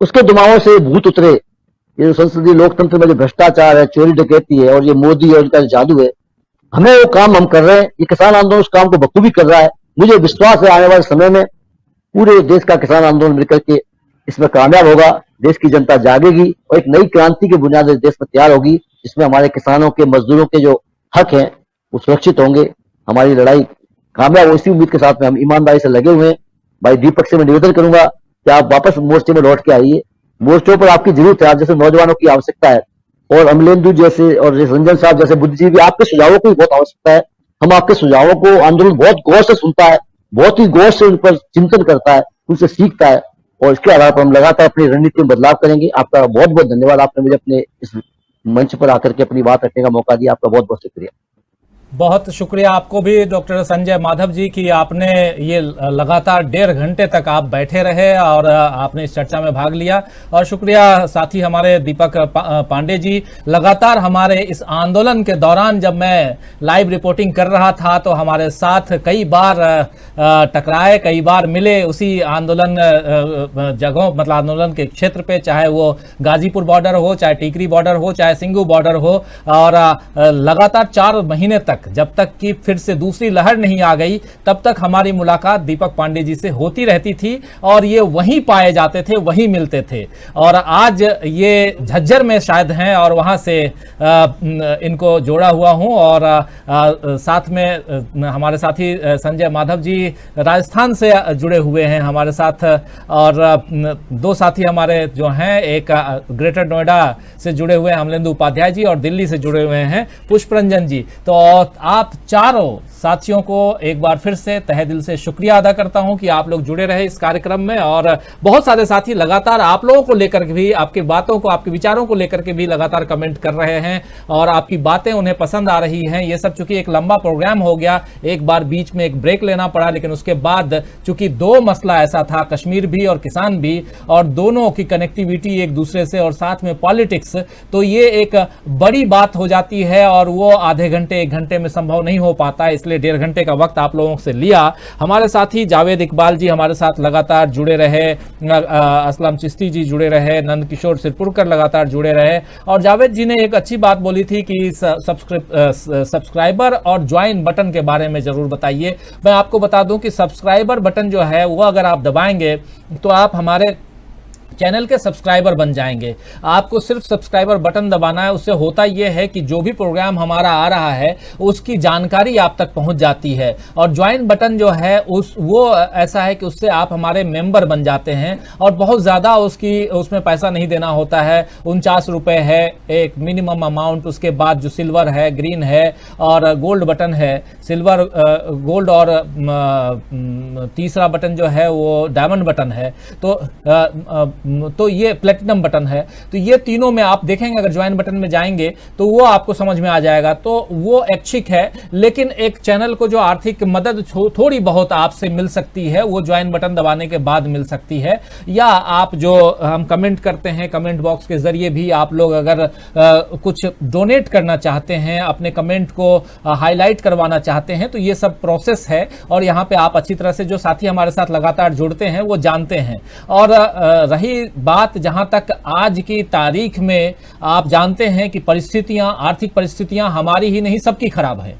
उसके दिमागों से भूत उतरे। ये जो संसदीय लोकतंत्र में जो भ्रष्टाचार है, चोरी डकैती है, और ये मोदी और उनका जादू है, हमें वो काम हम कर रहे हैं। ये किसान आंदोलन उस काम को बखूबी कर रहा है। मुझे विश्वास है आने वाले समय में पूरे देश का किसान आंदोलन मिलकर के इसमें कामयाब होगा। देश की जनता जागेगी और एक नई क्रांति की बुनियाद इस देश में तैयार होगी, जिसमें हमारे किसानों के, मजदूरों के जो हक हैं वो सुरक्षित होंगे, हमारी लड़ाई कामयाब हो। इसी उम्मीद के साथ में हम ईमानदारी से लगे हुए हैं। भाई दीपक से मैं निवेदन करूंगा कि आप वापस मोर्चे में लौट के आइए। मोर्चों पर आपकी जरूरत है, आप जैसे नौजवानों की आवश्यकता है, और अमलेंदु जैसे और रंजन साहब जैसे बुद्धिजीवी, आपके सुझावों की बहुत आवश्यकता है। हम आपके सुझावों को, आंदोलन बहुत गौर से सुनता है, बहुत ही गौर से उन पर चिंतन करता है, उनसे सीखता है, और इसके आधार पर हम लगातार अपनी रणनीति में बदलाव करेंगे। आपका बहुत बहुत धन्यवाद, आपने मुझे अपने इस मंच पर आकर के अपनी बात रखने का मौका दिया। आपका बहुत बहुत शुक्रिया। बहुत शुक्रिया आपको भी डॉक्टर संजय माधव जी कि आपने ये लगातार 1.5 घंटे तक आप बैठे रहे और आपने इस चर्चा में भाग लिया। और शुक्रिया साथी हमारे दीपक पांडे जी, लगातार हमारे इस आंदोलन के दौरान जब मैं लाइव रिपोर्टिंग कर रहा था तो हमारे साथ कई बार टकराए, कई बार मिले उसी आंदोलन जगहों, मतलब आंदोलन के क्षेत्र पे, चाहे वो गाजीपुर बॉर्डर हो, चाहे टीकरी बॉर्डर हो, चाहे सिंगू बॉर्डर हो। और लगातार 4 महीने तक, जब तक कि फिर से दूसरी लहर नहीं आ गई, तब तक हमारी मुलाकात दीपक पांडे जी से होती रहती थी और ये वहीं पाए जाते थे, वहीं मिलते थे। और आज ये झज्जर में शायद हैं और वहां से इनको जोड़ा हुआ हूं। और साथ में हमारे साथी संजय माधव जी राजस्थान से जुड़े हुए हैं हमारे साथ, और 2 साथी हमारे जो हैं, एक ग्रेटर नोएडा से जुड़े हुए हैं अमलेंदु उपाध्याय जी, और दिल्ली से जुड़े हुए हैं पुष्परंजन जी। तो आप चारों साथियों को एक बार फिर से तहे दिल से शुक्रिया अदा करता हूं कि आप लोग जुड़े रहे इस कार्यक्रम में। और बहुत सारे साथी लगातार आप लोगों को लेकर के भी, आपकी बातों को, आपके विचारों को लेकर के भी लगातार कमेंट कर रहे हैं और आपकी बातें उन्हें पसंद आ रही हैं। ये सब चूंकि एक लंबा प्रोग्राम हो गया, एक बार बीच में एक ब्रेक लेना पड़ा, लेकिन उसके बाद चूंकि 2 मसला ऐसा था, कश्मीर भी और किसान भी, और दोनों की कनेक्टिविटी एक दूसरे से और साथ में पॉलिटिक्स, तो ये एक बड़ी बात हो जाती है और वो आधे घंटे 1 घंटे में संभव नहीं हो पाता। इसलिए 1.5 घंटे का वक्त आप लोगों से लिया। हमारे साथी जावेद इकबाल जी हमारे साथ लगातार जुड़े रहे, असलम चिश्ती जी जुड़े रहे, नंद किशोर सिरपुरकर लगातार जुड़े रहे। और जावेद जी ने एक अच्छी बात बोली थी कि सब्सक्राइबर और ज्वाइन बटन के बारे में जरूर बताइए। मैं आपको बता दूं कि सब्सक्राइबर बटन जो है वो अगर आप दबाएंगे तो आप हमारे चैनल के सब्सक्राइबर बन जाएंगे। आपको सिर्फ सब्सक्राइबर बटन दबाना है। उससे होता यह है कि जो भी प्रोग्राम हमारा आ रहा है उसकी जानकारी आप तक पहुंच जाती है। और ज्वाइन बटन जो है वो ऐसा है कि उससे आप हमारे मेंबर बन जाते हैं और बहुत ज़्यादा उसमें पैसा नहीं देना होता है। 49 रुपये है एक मिनिमम अमाउंट। उसके बाद जो सिल्वर है, ग्रीन है और गोल्ड बटन है, सिल्वर, गोल्ड और तीसरा बटन जो है वो डायमंड बटन है, तो ये प्लेटिनम बटन है। तो ये तीनों में आप देखेंगे, अगर ज्वाइन बटन में जाएंगे तो वो आपको समझ में आ जाएगा। तो वो ऐच्छिक है, लेकिन एक चैनल को जो आर्थिक मदद थोड़ी बहुत आपसे मिल सकती है वो ज्वाइन बटन दबाने के बाद मिल सकती है। या आप जो हम कमेंट करते हैं, कमेंट बॉक्स के जरिए भी आप लोग अगर कुछ डोनेट करना चाहते हैं, अपने कमेंट को हाईलाइट करवाना चाहते हैं, तो ये सब प्रोसेस है। और यहाँ पे आप अच्छी तरह से जो साथी हमारे साथ लगातार जुड़ते हैं वो जानते हैं। और रही बात जहां तक आज की तारीख में, आप जानते हैं कि परिस्थितियां, आर्थिक परिस्थितियां हमारी ही नहीं सबकी खराब है।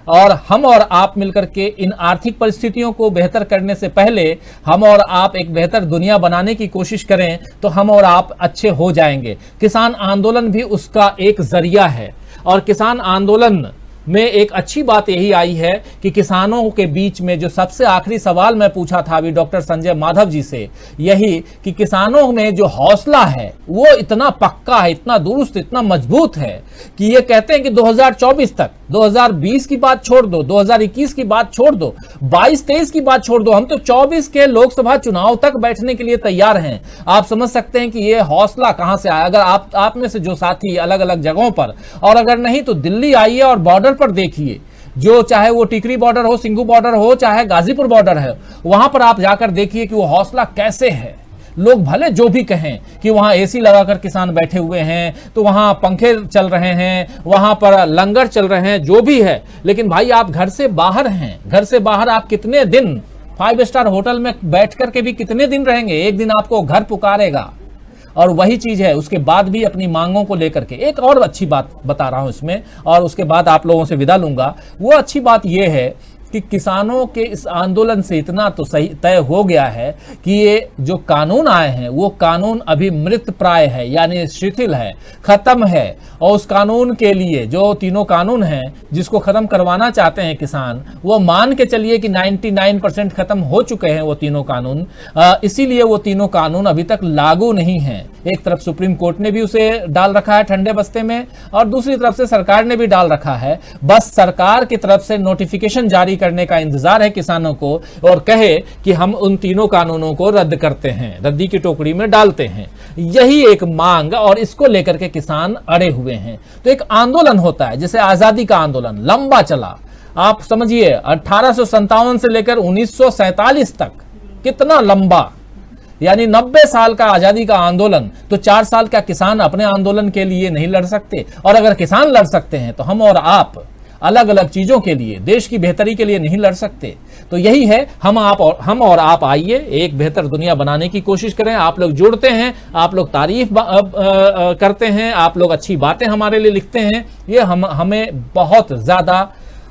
और हम और आप मिलकर के इन आर्थिक परिस्थितियों को बेहतर करने से पहले हम और आप एक बेहतर दुनिया बनाने की कोशिश करें तो हम और आप अच्छे हो जाएंगे। किसान आंदोलन भी उसका एक जरिया है। और किसान आंदोलन में एक अच्छी बात यही आई है कि किसानों के बीच में जो सबसे आखिरी सवाल मैं पूछा था अभी डॉक्टर संजय माधव जी से, यही कि किसानों में जो हौसला है वो इतना पक्का है, इतना दुरुस्त, इतना मजबूत है कि ये कहते हैं कि 2024 तक, 2020 की बात छोड़ दो, 2021 की बात छोड़ दो, 22-23 की बात छोड़ दो, हम तो 24 के लोकसभा चुनाव तक बैठने के लिए तैयार हैं। आप समझ सकते हैं कि ये हौसला कहां से आया। अगर आप में से जो साथी अलग अलग जगहों पर, और अगर नहीं तो दिल्ली आइए और बॉर्डर पर देखिए, जो चाहे वो टिकरी बॉर्डर हो, सिंगू बॉर्डर हो, चाहे गाजीपुर बॉर्डर है, वहां पर आप जाकर देखिए कि वो हौसला कैसे है। लोग भले जो भी कहें कि वहां एसी लगाकर किसान बैठे हुए हैं, तो वहां पंखे चल रहे हैं, वहां पर लंगर चल रहे हैं, जो भी है, लेकिन भाई आप घर से बाहर हैं। घर से बाहर आप कितने दिन 5 स्टार होटल में बैठ करके भी कितने दिन रहेंगे? एक दिन आपको घर पुकारेगा। और वही चीज है, उसके बाद भी अपनी मांगों को लेकर के एक और अच्छी बात बता रहा हूं इसमें, और उसके बाद आप लोगों से विदा लूंगा। वो अच्छी बात यह है कि किसानों के इस आंदोलन से इतना तो सही तय हो गया है कि ये जो कानून आए हैं वो कानून अभी मृत प्राय है, यानी शिथिल है, खत्म है। और उस कानून के लिए जो तीनों कानून हैं जिसको खत्म करवाना चाहते हैं किसान, वो मान के चलिए कि 99% खत्म हो चुके हैं वो तीनों कानून। इसीलिए वो तीनों कानून अभी तक लागू नहीं हैं। एक तरफ सुप्रीम कोर्ट ने भी उसे डाल रखा है ठंडे बस्ते में, और दूसरी तरफ से सरकार ने भी डाल रखा है। बस सरकार की तरफ से नोटिफिकेशन जारी करने का इंतजार है किसानों को और कहे कि हम उन तीनों कानूनों को रद्द करते हैं, रद्दी की टोकरी में डालते हैं। यही एक मांग और इसको लेकर के किसान अड़े हुए हैं। तो एक आंदोलन होता है, जैसे आजादी का आंदोलन लंबा चला, आप समझिए 1857 से लेकर 1947 तक, कितना लंबा, यानी 90 साल का आजादी का आंदोलन। तो 4 साल का किसान अपने आंदोलन के लिए नहीं लड़ सकते? और अगर किसान लड़ सकते हैं तो हम और आप अलग अलग चीजों के लिए, देश की बेहतरी के लिए नहीं लड़ सकते? तो यही है, हम और आप आइए एक बेहतर दुनिया बनाने की कोशिश करें। आप लोग जुड़ते हैं, आप लोग तारीफ करते हैं, आप लोग अच्छी बातें हमारे लिए लिखते हैं, ये हमें बहुत ज्यादा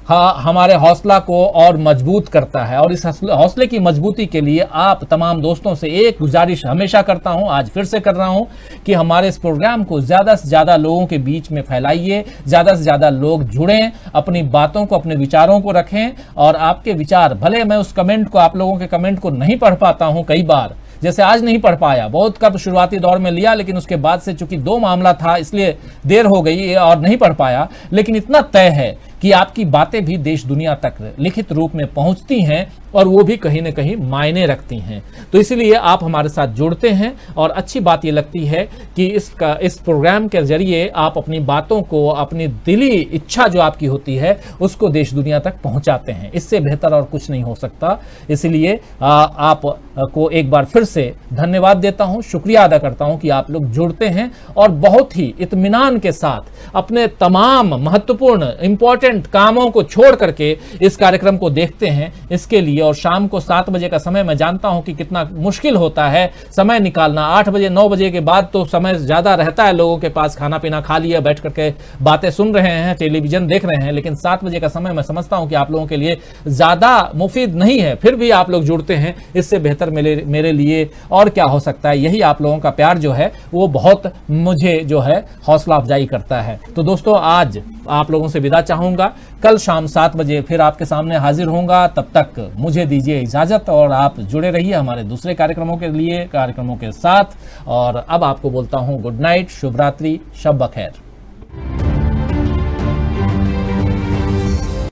हमारे हौसला को और मजबूत करता है। और इस हौसले की मजबूती के लिए आप तमाम दोस्तों से एक गुजारिश हमेशा करता हूं, आज फिर से कर रहा हूं, कि हमारे इस प्रोग्राम को ज्यादा से ज्यादा लोगों के बीच में फैलाइए, ज्यादा से ज्यादा लोग जुड़ें, अपनी बातों को, अपने विचारों को रखें। और आपके विचार, भले मैं उस कमेंट को, आप लोगों के कमेंट को नहीं पढ़ पाता हूं कई बार, जैसे आज नहीं पढ़ पाया, बहुत कब शुरुआती दौर में लिया, लेकिन उसके बाद से चूंकि 2 मामला था इसलिए देर हो गई और नहीं पढ़ पाया। लेकिन इतना तय है कि आपकी बातें भी देश दुनिया तक लिखित रूप में पहुंचती हैं और वो भी कहीं न कहीं मायने रखती हैं। तो इसलिए आप हमारे साथ जुड़ते हैं और अच्छी बात ये लगती है कि इस प्रोग्राम के जरिए आप अपनी बातों को, अपनी दिली इच्छा जो आपकी होती है उसको देश दुनिया तक पहुंचाते हैं। इससे बेहतर और कुछ नहीं हो सकता। इसलिए आप को एक बार फिर से धन्यवाद देता हूं, शुक्रिया अदा करता हूं कि आप लोग जुड़ते हैं और बहुत ही इत्मीनान के साथ अपने तमाम महत्वपूर्ण इंपॉर्टेंट कामों को छोड़ करके इस कार्यक्रम को देखते हैं। इसके लिए और शाम को 7 बजे का समय मैं जानता हूं कि कितना मुश्किल होता है समय निकालना। 8 बजे 9 बजे के बाद तो समय ज्यादा रहता है लोगों के पास, खाना पीना खा लिया, बैठ करके बातें सुन रहे हैं, टेलीविजन देख रहे हैं। लेकिन 7 बजे का समय मैं समझता हूं कि आप लोगों के लिए ज्यादा मुफीद नहीं है, फिर भी आप लोग जुड़ते हैं। इससे बेहतर मेरे लिए और क्या हो सकता है? यही आप लोगों का प्यार जो है वो बहुत मुझे जो है हौसला अफजाई करता है। तो दोस्तों, आज आप लोगों से विदा चाहूंगा। कल शाम 7 बजे फिर आपके सामने हाजिर होऊंगा। तब तक मुझे दीजिए इजाजत और आप जुड़े रहिए हमारे दूसरे कार्यक्रमों के साथ। और अब आपको बोलता हूं गुड नाइट, शुभ रात्रि, शब बखैर।